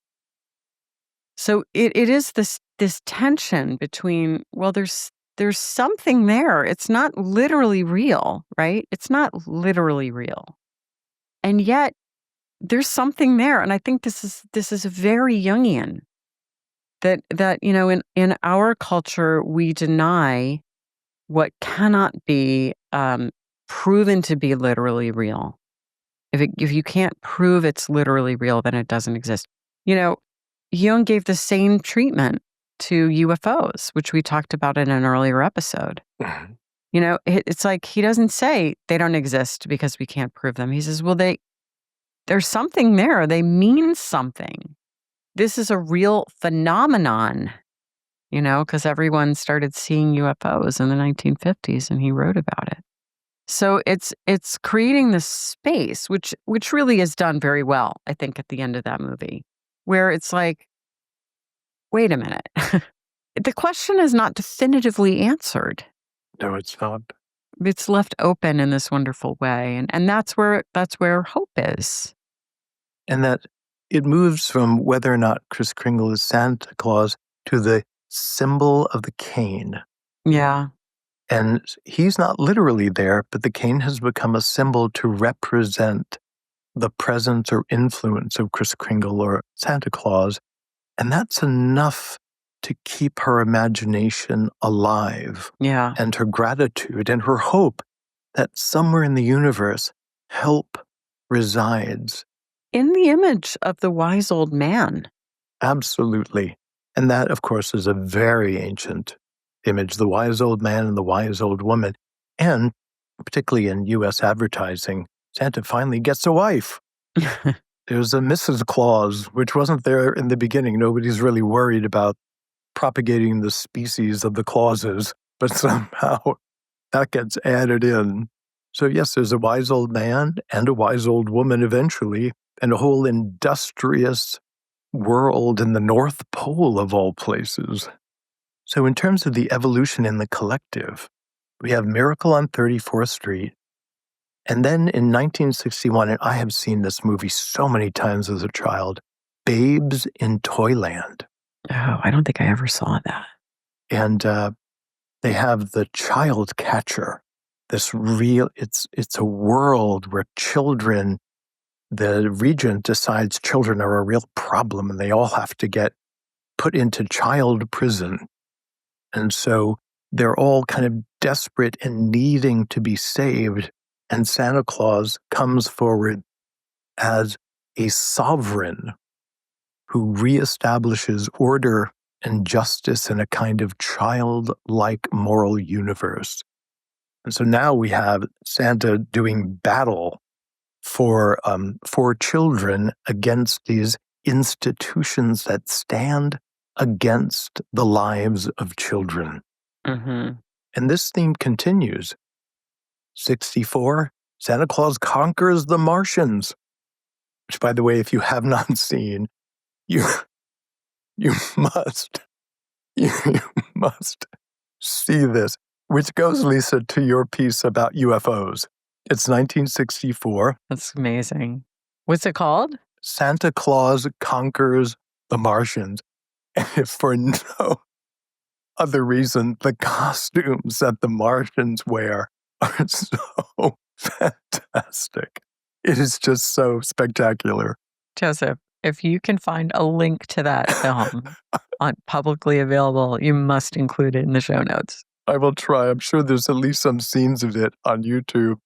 So it is this tension between, well, there's something there. It's not literally real, right? It's not literally real. And yet there's something there. And I think this is very Jungian, that in our culture, we deny what cannot be proven to be literally real. If you can't prove it's literally real, then it doesn't exist. Jung gave the same treatment to UFOs, which we talked about in an earlier episode. Mhm. It's like he doesn't say they don't exist because we can't prove them. He says, well, there's something there. They mean something. this is a real phenomenon, because everyone started seeing UFOs in the 1950s, and he wrote about it. So it's creating this space, which really is done very well, I think, at the end of that movie, where it's like, wait a minute. The question is not definitively answered. No, it's not. It's left open in this wonderful way. And that's where hope is. And that it moves from whether or not Kris Kringle is Santa Claus to the symbol of the cane. Yeah. And he's not literally there, but the cane has become a symbol to represent the presence or influence of Kris Kringle or Santa Claus. And that's enough to keep her imagination alive. Yeah. And her gratitude and her hope that somewhere in the universe, help resides. In the image of the wise old man. Absolutely. And that, of course, is a very ancient image, the wise old man and the wise old woman. And particularly in U.S. advertising, Santa finally gets a wife. There's a Mrs. Claus, which wasn't there in the beginning. Nobody's really worried about propagating the species of the Clauses, but somehow that gets added in. So yes, there's a wise old man and a wise old woman eventually, and a whole industrious world in the North Pole of all places. So in terms of the evolution in the collective, we have Miracle on 34th Street. And then in 1961, and I have seen this movie so many times as a child, Babes in Toyland. Oh, I don't think I ever saw that. And they have the child catcher. This real, it's a world where children, the regent decides children are a real problem and they all have to get put into child prison. And so they're all kind of desperate and needing to be saved. And Santa Claus comes forward as a sovereign who reestablishes order and justice in a kind of childlike moral universe. And so now we have Santa doing battle for children against these institutions that stand against the lives of children. Mm-hmm. And this theme continues. 64, Santa Claus conquers the Martians, which, by the way, if you have not seen, you must see this, which goes, Lisa, to your piece about UFOs. It's 1964. That's amazing. What's it called? Santa Claus conquers the Martians. And if for no other reason, the costumes that the Martians wear are so fantastic. It is just so spectacular. Joseph, if you can find a link to that film on publicly available, you must include it in the show notes. I will try. I'm sure there's at least some scenes of it on YouTube.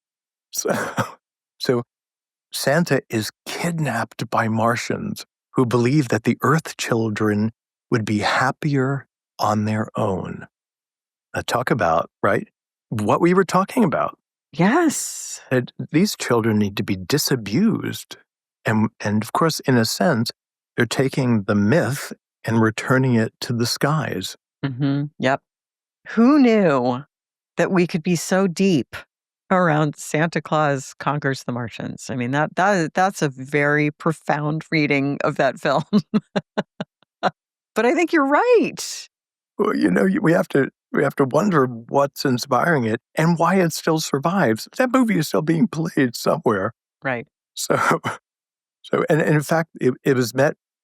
So Santa is kidnapped by Martians who believe that the Earth children would be happier on their own. Now talk about, right, what we were talking about. Yes. That these children need to be disabused. And of course, in a sense, they're taking the myth and returning it to the skies. Mm-hmm. Yep. Who knew that we could be so deep around Santa Claus conquers the Martians? I mean, that's a very profound reading of that film. But I think you're right. Well, we have to wonder what's inspiring it and why it still survives. That movie is still being played somewhere. Right. So, and in fact, it was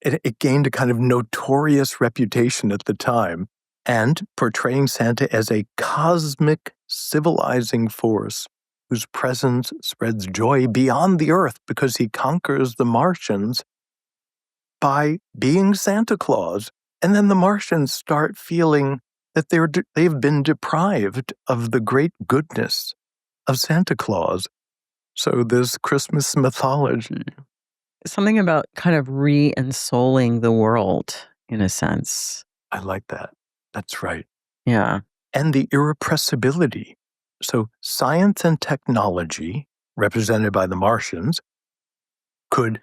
it gained a kind of notorious reputation at the time, and portraying Santa as a cosmic civilizing force whose presence spreads joy beyond the Earth because he conquers the Martians by being Santa Claus. And then the Martians start feeling that they've been deprived of the great goodness of Santa Claus. So this Christmas mythology. Something about kind of re-ensouling the world, in a sense. I like that. That's right. Yeah. And the irrepressibility. So science and technology, represented by the Martians, could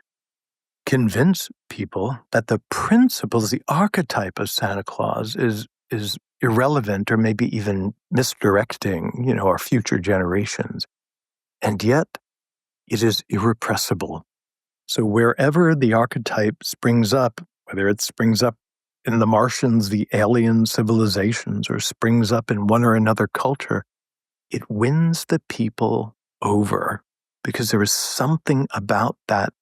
convince people that the principles, the archetype of Santa Claus is irrelevant or maybe even misdirecting, our future generations. And yet, it is irrepressible. So wherever the archetype springs up, whether it springs up in the Martians, the alien civilizations, or springs up in one or another culture, it wins the people over because there is something about that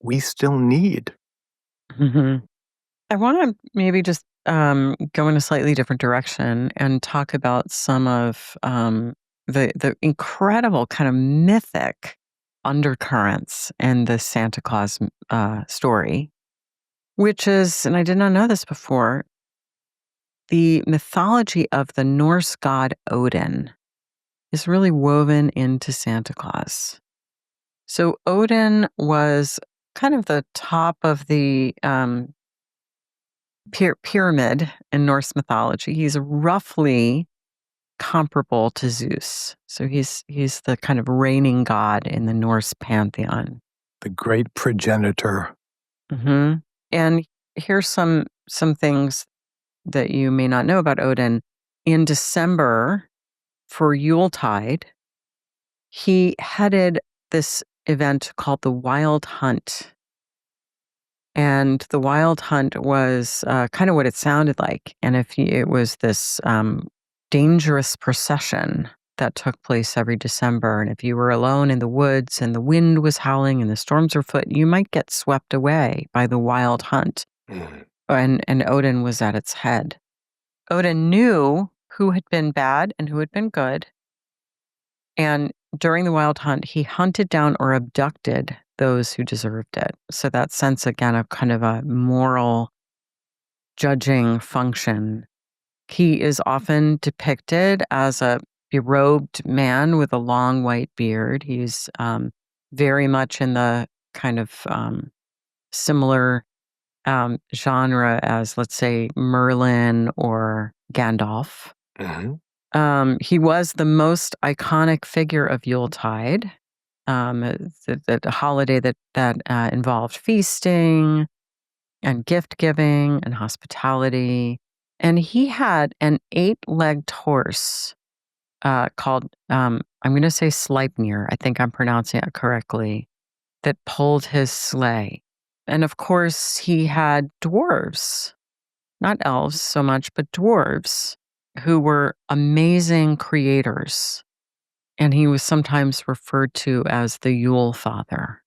we still need. Mm-hmm. I want to maybe just go in a slightly different direction and talk about some of the incredible kind of mythic undercurrents in the Santa Claus story, which is, and I did not know this before, the mythology of the Norse god Odin is really woven into Santa Claus. So Odin was kind of the top of the pyramid in Norse mythology. He's roughly comparable to Zeus. So he's the kind of reigning god in the Norse pantheon. The great progenitor. Mm-hmm. And here's some things that you may not know about Odin. In December, for Yuletide, he headed this event called the Wild Hunt. And the Wild Hunt was kind of what it sounded like. And it was this dangerous procession that took place every December. And if you were alone in the woods and the wind was howling and the storms were afoot, you might get swept away by the Wild Hunt. Mm. And Odin was at its head. Odin knew who had been bad and who had been good. And during the Wild Hunt, he hunted down or abducted those who deserved it. So that sense, again, of kind of a moral judging function. He is often depicted as a berobed man with a long white beard. He's very much in the kind of similar genre as, let's say, Merlin or Gandalf. Mm-hmm. He was the most iconic figure of Yuletide. The holiday that involved feasting and gift giving and hospitality. And he had an 8-legged horse called, I'm going to say Sleipnir, I think I'm pronouncing it correctly, that pulled his sleigh. And of course, he had dwarves, not elves so much, but dwarves who were amazing creators. And he was sometimes referred to as the Yule Father.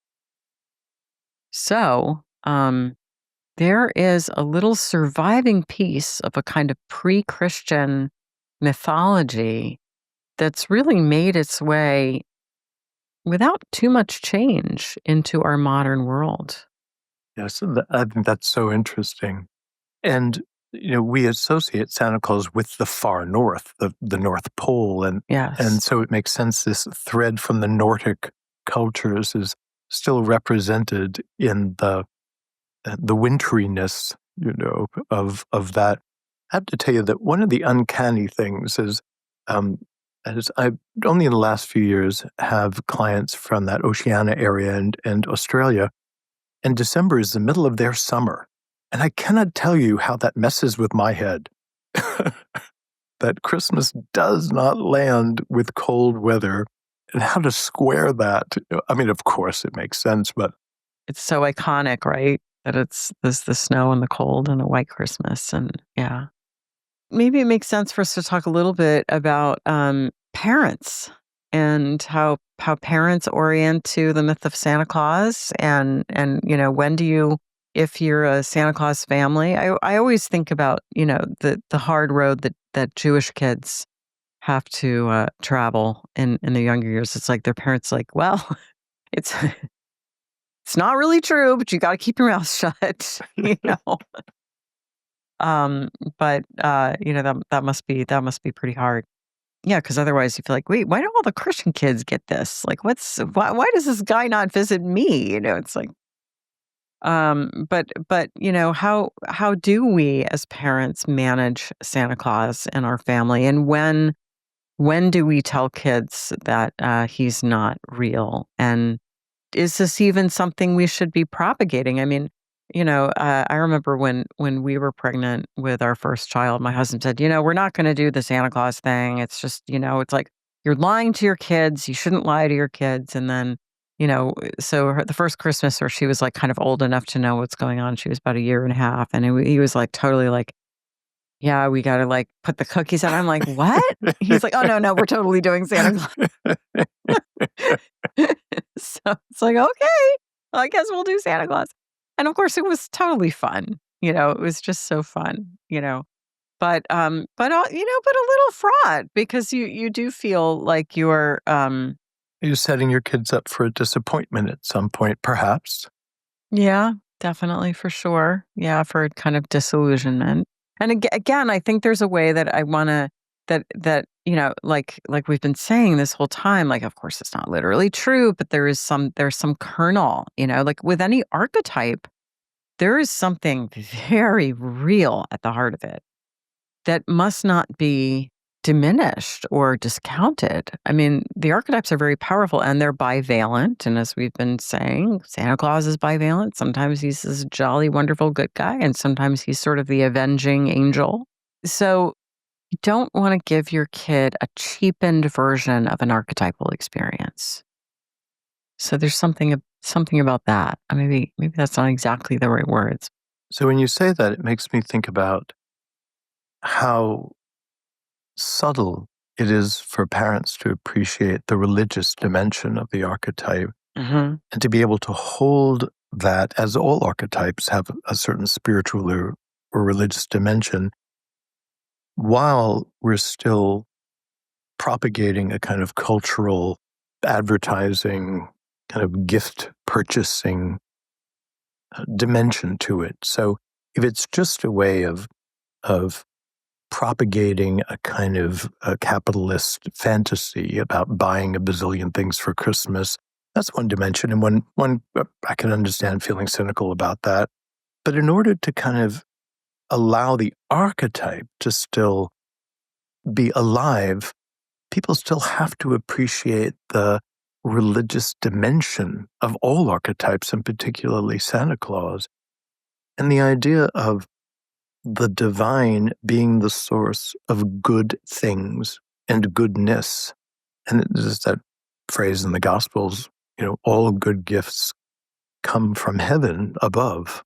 So there is a little surviving piece of a kind of pre-Christian mythology that's really made its way without too much change into our modern world. Yes, I think that's so interesting. And we associate Santa Claus with the far north, the North Pole, and yes. And so it makes sense this thread from the Nordic cultures is still represented in the winteriness, of that. I have to tell you that one of the uncanny things is I only in the last few years have clients from that Oceania area and Australia, and December is the middle of their summer. And I cannot tell you how that messes with my head. That Christmas does not land with cold weather, and how to square that. I mean, of course, it makes sense, but it's so iconic, right? That there's the snow and the cold and a white Christmas, and yeah. Maybe it makes sense for us to talk a little bit about parents and how parents orient to the myth of Santa Claus, and when do you, if you're a Santa Claus family, I always think about the hard road that Jewish kids have to travel in the younger years. It's like their parents like, well, it's not really true, but you got to keep your mouth shut, But that must be pretty hard. Yeah, because otherwise you feel like, wait, why don't all the Christian kids get this? Like, why does this guy not visit me? It's like, but how do we as parents manage Santa Claus in our family, and when do we tell kids that he's not real, and is this even something we should be propagating? I mean, I remember when we were pregnant with our first child, my husband said, we're not going to do the Santa Claus thing. It's just, it's like you're lying to your kids. You shouldn't lie to your kids. And then, so the first Christmas where she was like kind of old enough to know what's going on, she was about a year and a half. And he was like totally like, yeah, we got to like put the cookies out. I'm like, what? He's like, oh, no, we're totally doing Santa Claus. So it's like, okay, well, I guess we'll do Santa Claus. And of course, it was totally fun. It was just so fun. But a little fraught because you do feel like you're. You're setting your kids up for a disappointment at some point, perhaps. Yeah, definitely for sure. Yeah, for kind of disillusionment. And again, I think there's a way that I want to that like we've been saying this whole time. Like, of course, it's not literally true, but there's some kernel. Like with any archetype, there is something very real at the heart of it that must not be diminished or discounted. I mean, the archetypes are very powerful and they're bivalent. And as we've been saying, Santa Claus is bivalent. Sometimes he's this jolly, wonderful, good guy, and sometimes he's sort of the avenging angel. So you don't want to give your kid a cheapened version of an archetypal experience. So there's something about that. Maybe that's not exactly the right words. So when you say that, it makes me think about how subtle it is for parents to appreciate the religious dimension of the archetype and to be able to hold that, as all archetypes have a certain spiritual or religious dimension, while we're still propagating a kind of cultural advertising, kind of gift purchasing dimension to it. So if it's just a way of propagating a kind of a capitalist fantasy about buying a bazillion things for Christmas, that's one dimension, and one I can understand feeling cynical about that. But in order to kind of allow the archetype to still be alive, people still have to appreciate the religious dimension of all archetypes, and particularly Santa Claus, and the idea of the divine being the source of good things and goodness. And there's that phrase in the Gospels, all good gifts come from heaven above.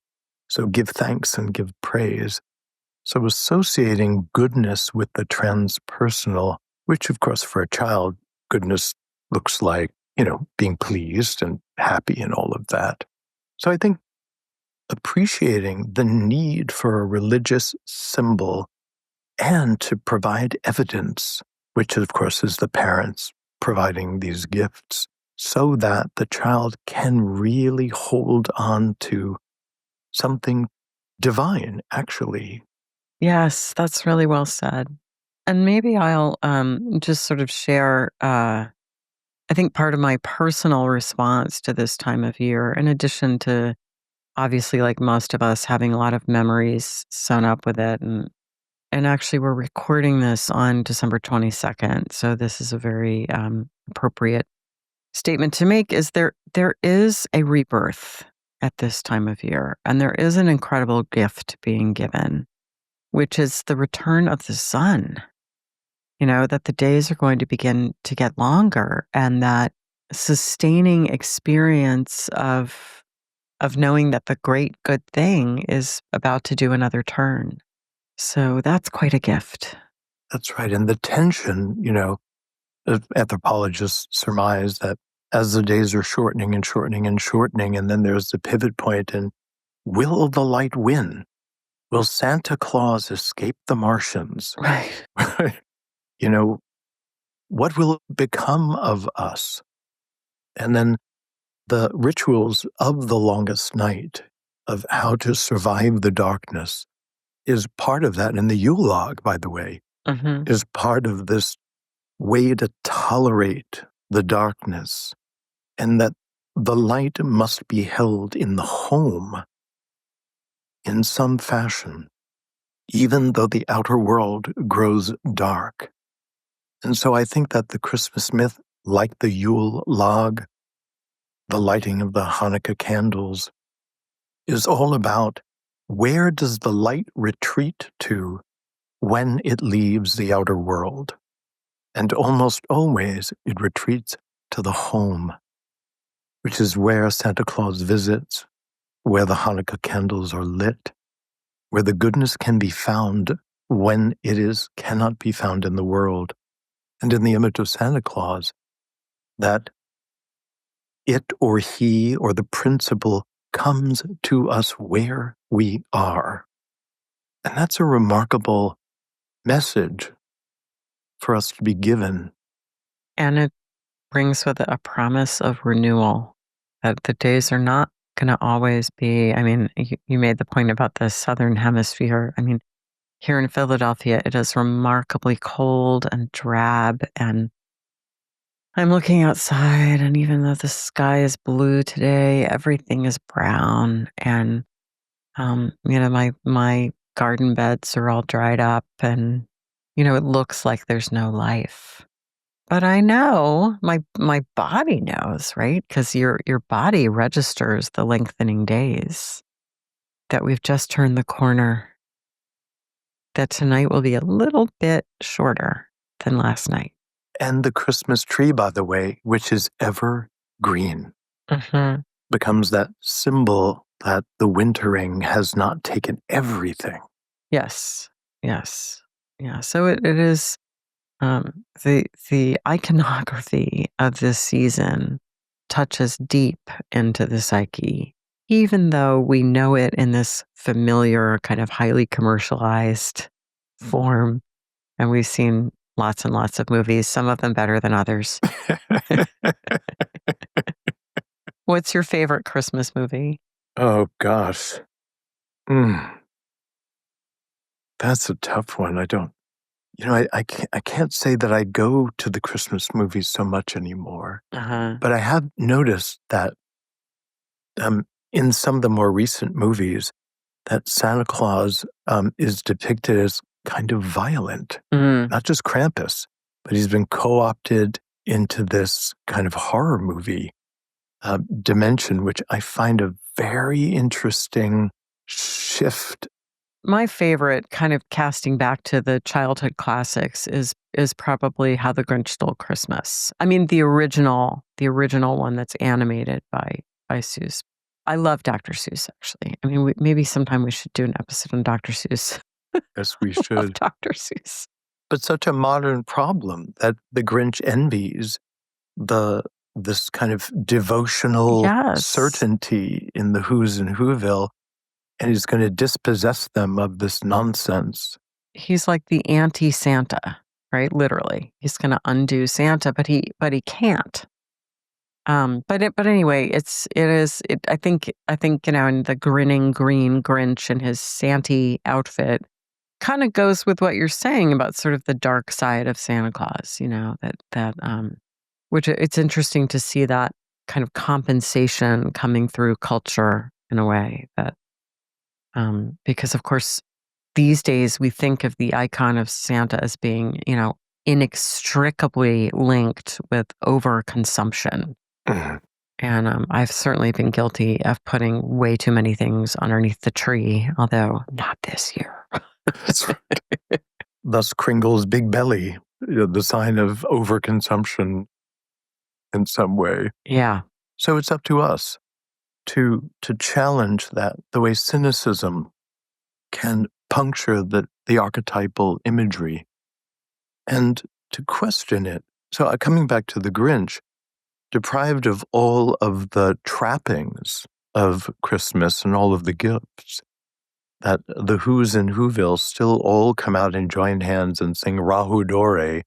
So give thanks and give praise. So associating goodness with the transpersonal, which of course for a child, goodness looks like, being pleased and happy and all of that. So I think appreciating the need for a religious symbol and to provide evidence, which of course is the parents providing these gifts, so that the child can really hold on to something divine, actually. Yes, that's really well said. And maybe I'll just sort of share, I think part of my personal response to this time of year, in addition to obviously, like most of us, having a lot of memories sewn up with it. And actually, we're recording this on December 22nd. So this is a very appropriate statement to make, is there is a rebirth at this time of year. And there is an incredible gift being given, which is the return of the sun. That the days are going to begin to get longer, and that sustaining experience of knowing that the great good thing is about to do another turn. So that's quite a gift. That's right. And the tension, anthropologists surmise that as the days are shortening and shortening and shortening, and then there's the pivot point, and will the light win? Will Santa Claus escape the Martians? Right. What will become of us? And then the rituals of the longest night, of how to survive the darkness, is part of that. And the Yule log, by the way, is part of this way to tolerate the darkness, and that the light must be held in the home in some fashion, even though the outer world grows dark. And so I think that the Christmas myth, like the Yule log, the lighting of the Hanukkah candles, is all about where does the light retreat to when it leaves the outer world. And almost always it retreats to the home, which is where Santa Claus visits, where the Hanukkah candles are lit, where the goodness can be found when cannot be found in the world. And in the image of Santa Claus, that it or he or the principle comes to us where we are. And that's a remarkable message for us to be given. And it brings with it a promise of renewal, that the days are not going to always be. I mean, you made the point about the Southern Hemisphere. I mean, here in Philadelphia, it is remarkably cold and drab. And I'm looking outside, and even though the sky is blue today, everything is brown. And, my garden beds are all dried up, and, it looks like there's no life. But I know my body knows, right? Because your body registers the lengthening days, that we've just turned the corner, that tonight will be a little bit shorter than last night. And the Christmas tree, by the way, which is ever green, becomes that symbol that the wintering has not taken everything. Yes. Yeah. So it is the iconography of this season touches deep into the psyche, even though we know it in this familiar, kind of highly commercialized form. And we've seen lots and lots of movies, some of them better than others. What's your favorite Christmas movie? Oh, gosh. That's a tough one. I can't say that I go to the Christmas movies so much anymore. But I have noticed that in some of the more recent movies, that Santa Claus is depicted as kind of violent, not just Krampus, but he's been co-opted into this kind of horror movie dimension, which I find a very interesting shift. My favorite, kind of casting back to the childhood classics, is probably How the Grinch Stole Christmas. I mean, the original one that's animated by Seuss. I love Dr. Seuss, actually. I mean, maybe sometime we should do an episode on Dr. Seuss. Yes, we I love should. Dr. Seuss. But such a modern problem that the Grinch envies this kind of devotional certainty in the Who's in Whoville, and he's going to dispossess them of this nonsense. He's like the anti-Santa, right? Literally, he's going to undo Santa, but he can't. But anyway, I think and the grinning green Grinch in his Santa outfit kind of goes with what you're saying about sort of the dark side of Santa Claus. Which it's interesting to see that kind of compensation coming through culture in a way that, because of course these days we think of the icon of Santa as being, inextricably linked with overconsumption. And I've certainly been guilty of putting way too many things underneath the tree, although not this year. That's right. Thus Kringle's big belly, the sign of overconsumption in some way. Yeah. So it's up to us to challenge that, the way cynicism can puncture the archetypal imagery, and to question it. So coming back to the Grinch, deprived of all of the trappings of Christmas and all of the gifts, that the Who's in Whoville still all come out and join hands and sing Rahu Dore.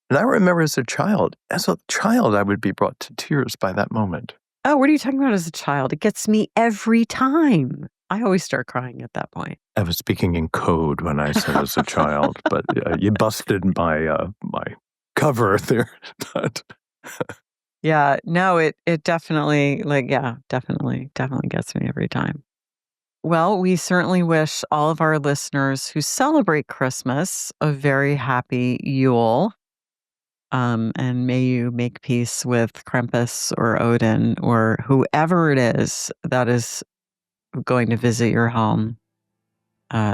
And I remember as a child, I would be brought to tears by that moment. Oh, what are you talking about as a child? It gets me every time. I always start crying at that point. I was speaking in code when I said as a child, but you busted my cover there. Yeah, no, it definitely, definitely gets me every time. Well, we certainly wish all of our listeners who celebrate Christmas a very happy Yule. And may you make peace with Krampus or Odin or whoever it is that is going to visit your home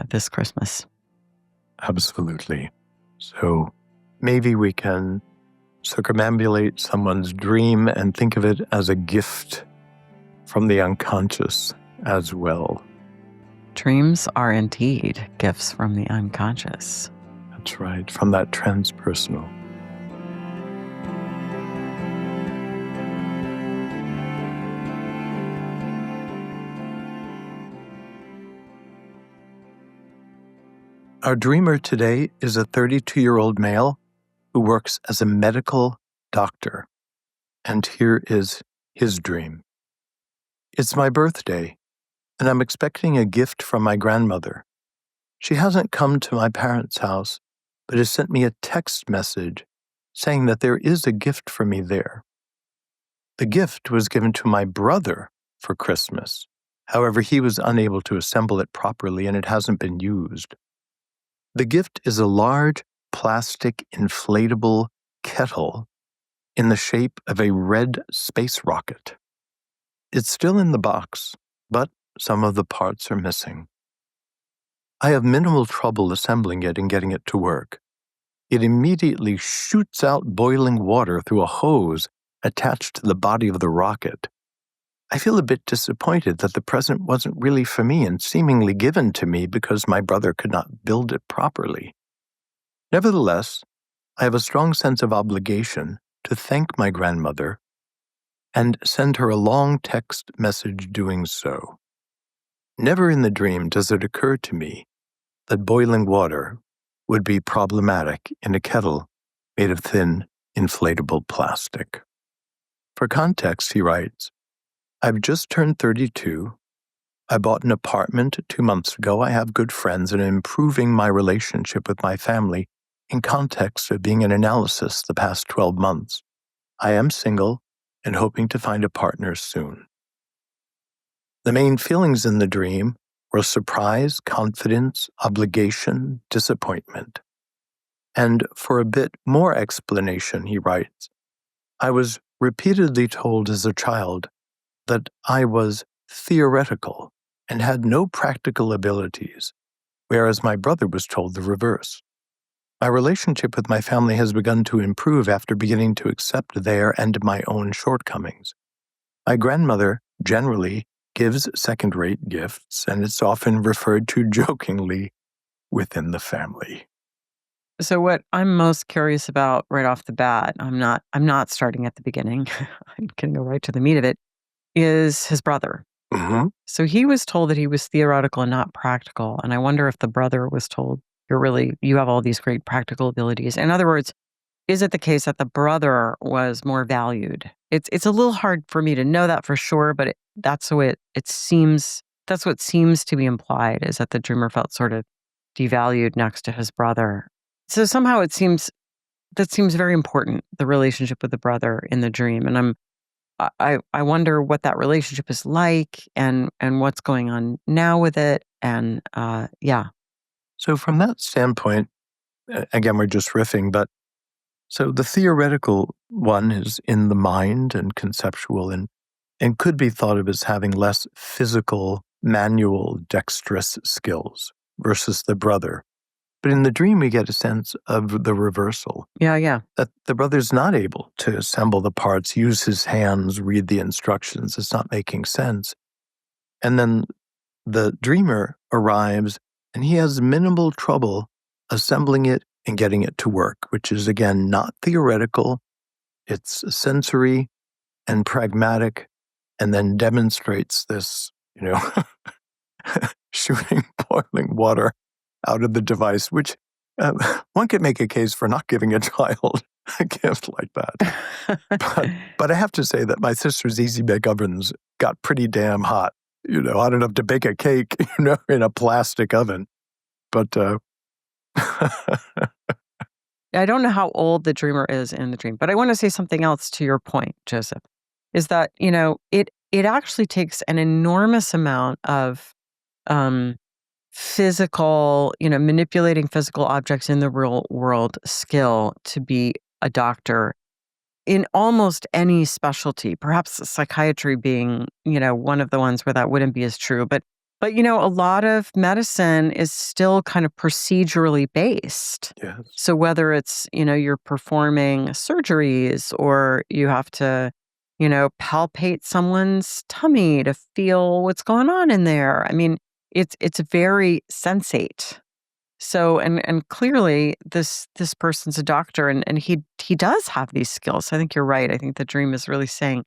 this Christmas. Absolutely. So maybe we can circumambulate someone's dream and think of it as a gift from the unconscious as well. Dreams are indeed gifts from the unconscious. That's right, from that transpersonal. Our dreamer today is a 32-year-old male who works as a medical doctor. And here is his dream. It's my birthday, and I'm expecting a gift from my grandmother. She hasn't come to my parents' house, but has sent me a text message saying that there is a gift for me there. The gift was given to my brother for Christmas. However, he was unable to assemble it properly, and it hasn't been used. The gift is a large plastic inflatable kettle in the shape of a red space rocket. It's still in the box, but some of the parts are missing. I have minimal trouble assembling it and getting it to work. It immediately shoots out boiling water through a hose attached to the body of the rocket. I feel a bit disappointed that the present wasn't really for me and seemingly given to me because my brother could not build it properly. Nevertheless, I have a strong sense of obligation to thank my grandmother and send her a long text message doing so. Never in the dream does it occur to me that boiling water would be problematic in a kettle made of thin, inflatable plastic. For context, he writes, I've just turned 32. I bought an apartment 2 months ago. I have good friends and am improving my relationship with my family in context of being in analysis the past 12 months. I am single and hoping to find a partner soon. The main feelings in the dream were surprise, confidence, obligation, disappointment. And for a bit more explanation, he writes, I was repeatedly told as a child that I was theoretical and had no practical abilities, whereas my brother was told the reverse. My relationship with my family has begun to improve after beginning to accept their and my own shortcomings. My grandmother generally gives second-rate gifts, and it's often referred to jokingly within the family. So what I'm most curious about right off the bat, I'm not starting at the beginning. I'm going to go right to the meat of it, is his brother. Mm-hmm. So he was told that he was theoretical and not practical. And I wonder if the brother was told, you have all these great practical abilities. In other words, is it the case that the brother was more valued? It's a little hard for me to know that for sure, but that's what seems to be implied, is that the dreamer felt sort of devalued next to his brother. So somehow that seems very important, the relationship with the brother in the dream. And I wonder what that relationship is like and what's going on now with it. And yeah. So from that standpoint, again, we're just riffing, but so the theoretical one is in the mind and conceptual and could be thought of as having less physical, manual, dexterous skills versus the brother. But in the dream, we get a sense of the reversal. Yeah. That the brother's not able to assemble the parts, use his hands, read the instructions. It's not making sense. And then the dreamer arrives and he has minimal trouble assembling it and getting it to work, which is, again, not theoretical. It's sensory and pragmatic, and then demonstrates this, shooting boiling water out of the device, which one could make a case for not giving a child a gift like that. But I have to say that my sister's Easy Bake Ovens got pretty damn hot, hot enough to bake a cake, in a plastic oven. But I don't know how old the dreamer is in the dream, but I want to say something else to your point, Joseph, is that, it actually takes an enormous amount of physical, manipulating physical objects in the real world skill to be a doctor in almost any specialty, perhaps psychiatry being, one of the ones where that wouldn't be as true. But a lot of medicine is still kind of procedurally based. Yes. So whether it's, you're performing surgeries or you have to, palpate someone's tummy to feel what's going on in there. I mean, it's very sensate. So and clearly this person's a doctor and he does have these skills. I think you're right. I think the dream is really saying,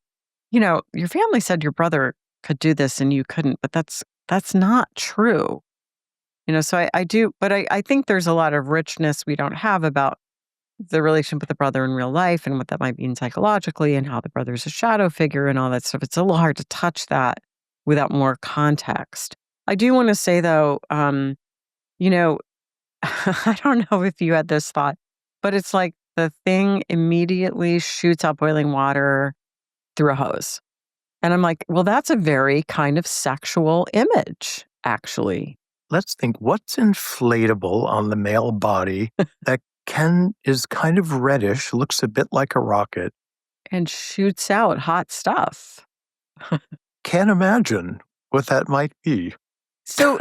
your family said your brother could do this and you couldn't, but that's not true. So I do, but I think there's a lot of richness we don't have about the relationship with the brother in real life and what that might mean psychologically and how the brother's a shadow figure and all that stuff. It's a little hard to touch that without more context. I do want to say though, I don't know if you had this thought, but it's like the thing immediately shoots out boiling water through a hose. And I'm like, well, that's a very kind of sexual image, actually. Let's think, what's inflatable on the male body that is kind of reddish, looks a bit like a rocket? And shoots out hot stuff. Can't imagine what that might be. So,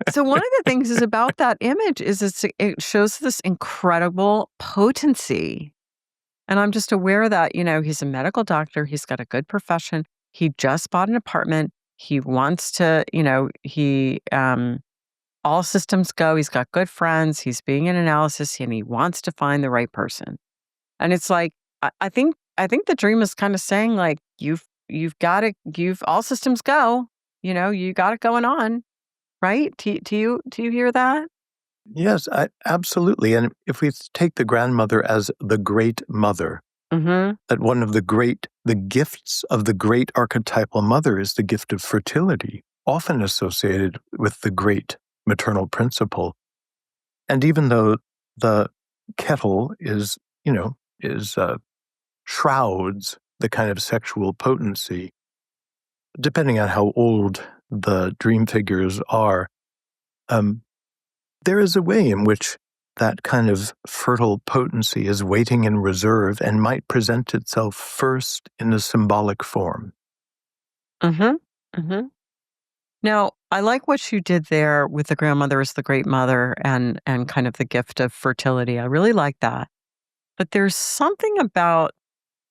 so one of the things is about that image is it shows this incredible potency. And I'm just aware that, he's a medical doctor. He's got a good profession. He just bought an apartment. He wants to, all systems go. He's got good friends. He's being an analysis and he wants to find the right person. And it's like, I think the dream is kind of saying like, you've all systems go, you got it going on. Right? Do you hear that? Yes, absolutely. And if we take the grandmother as the great mother, that one of the gifts of the great archetypal mother is the gift of fertility, often associated with the great maternal principle. And even though the kettle shrouds the kind of sexual potency, depending on how old the dream figures are, there is a way in which that kind of fertile potency is waiting in reserve and might present itself first in a symbolic form. Now, I like what you did there with the grandmother as the great mother and kind of the gift of fertility. I really like that. But there's something about,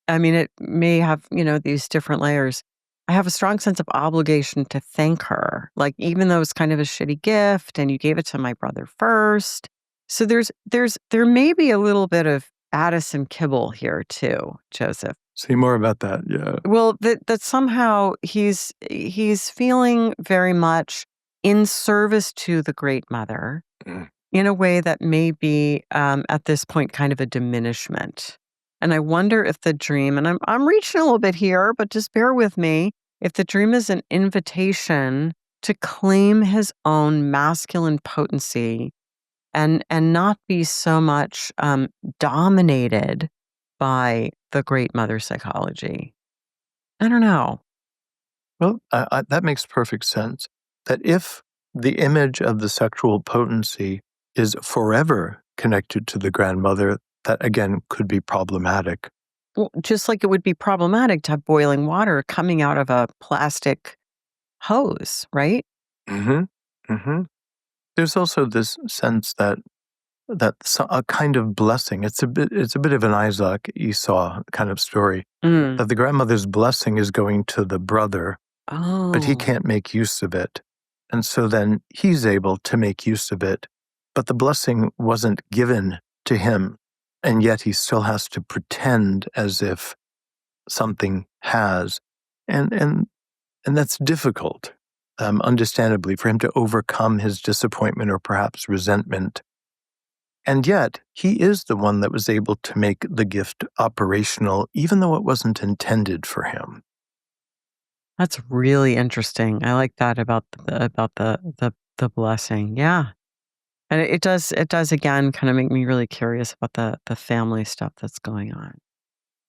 it may have, these different layers. I have a strong sense of obligation to thank her. Like, even though it's kind of a shitty gift and you gave it to my brother first. So there may be a little bit of Addison kibble here too, Joseph. Say more about that, yeah. Well, that somehow he's feeling very much in service to the great mother in a way that may be at this point kind of a diminishment. And I wonder if the dream, and I'm reaching a little bit here, but just bear with me, if the dream is an invitation to claim his own masculine potency and not be so much dominated by the great mother psychology. I don't know. Well, that makes perfect sense. That if the image of the sexual potency is forever connected to the grandmother, that again could be problematic. Well, just like it would be problematic to have boiling water coming out of a plastic hose, right? There's also this sense that a kind of blessing. It's a bit of an Isaac Esau kind of story. That the grandmother's blessing is going to the brother, but he can't make use of it, and so then he's able to make use of it, but the blessing wasn't given to him. And yet he still has to pretend as if something has. And that's difficult, understandably, for him to overcome his disappointment or perhaps resentment. And yet, he is the one that was able to make the gift operational, even though it wasn't intended for him. That's really interesting. I like that about the blessing. Yeah. And it does again kind of make me really curious about the family stuff that's going on.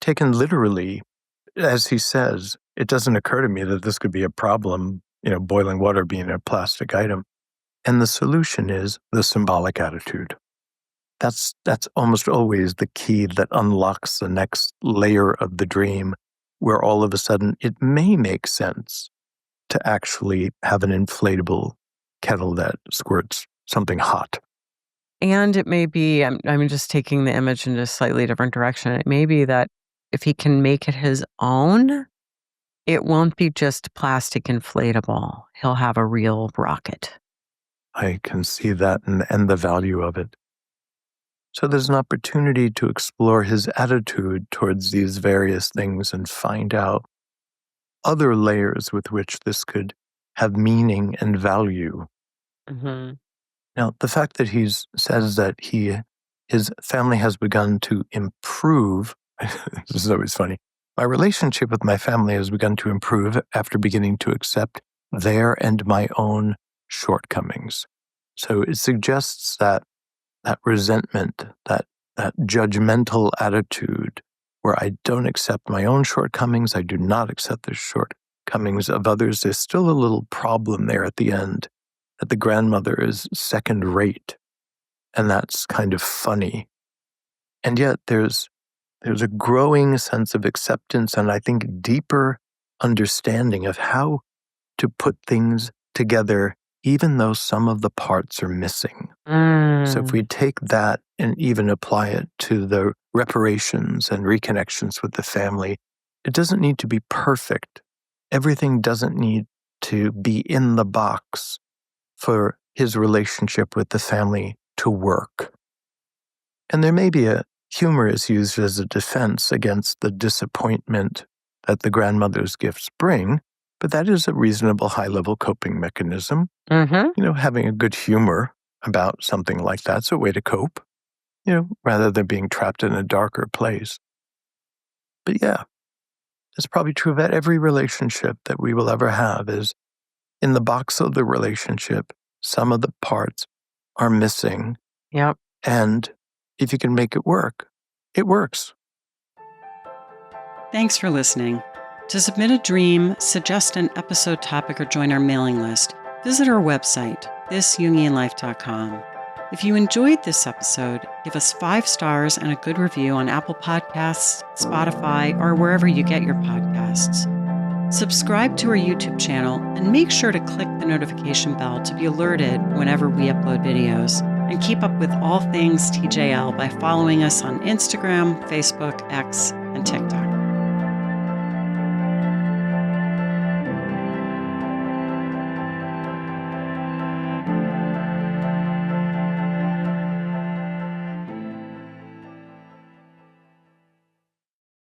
Taken literally, as he says, it doesn't occur to me that this could be a problem, boiling water being a plastic item. And the solution is the symbolic attitude. that's almost always the key that unlocks the next layer of the dream, where all of a sudden it may make sense to actually have an inflatable kettle that squirts something hot. And it may be, I'm just taking the image in a slightly different direction. It may be that if he can make it his own, it won't be just plastic inflatable. He'll have a real rocket. I can see that and the value of it. So there's an opportunity to explore his attitude towards these various things and find out other layers with which this could have meaning and value. Mm-hmm. Now, the fact that he says that his family has begun to improve, this is always funny. My relationship with my family has begun to improve after beginning to accept their and my own shortcomings. So it suggests that resentment, that judgmental attitude where I don't accept my own shortcomings, I do not accept the shortcomings of others, there's still a little problem there at the end, that the grandmother is second rate, and that's kind of funny. And yet there's a growing sense of acceptance and I think deeper understanding of how to put things together even though some of the parts are missing. So if we take that and even apply it to the reparations and reconnections with the family, it doesn't need to be perfect. Everything doesn't need to be in the box for his relationship with the family to work. And there may be humor is used as a defense against the disappointment that the grandmother's gifts bring, but that is a reasonable high-level coping mechanism. Mm-hmm. Having a good humor about something like that's a way to cope, rather than being trapped in a darker place. But yeah, it's probably true about every relationship that we will ever have is in the box of the relationship, some of the parts are missing. Yep. And if you can make it work, it works. Thanks for listening. To submit a dream, suggest an episode topic, or join our mailing list, visit our website, thisjungianlife.com. If you enjoyed this episode, give us 5 stars and a good review on Apple Podcasts, Spotify, or wherever you get your podcasts. Subscribe to our YouTube channel and make sure to click the notification bell to be alerted whenever we upload videos. And keep up with all things TJL by following us on Instagram, Facebook, X, and TikTok.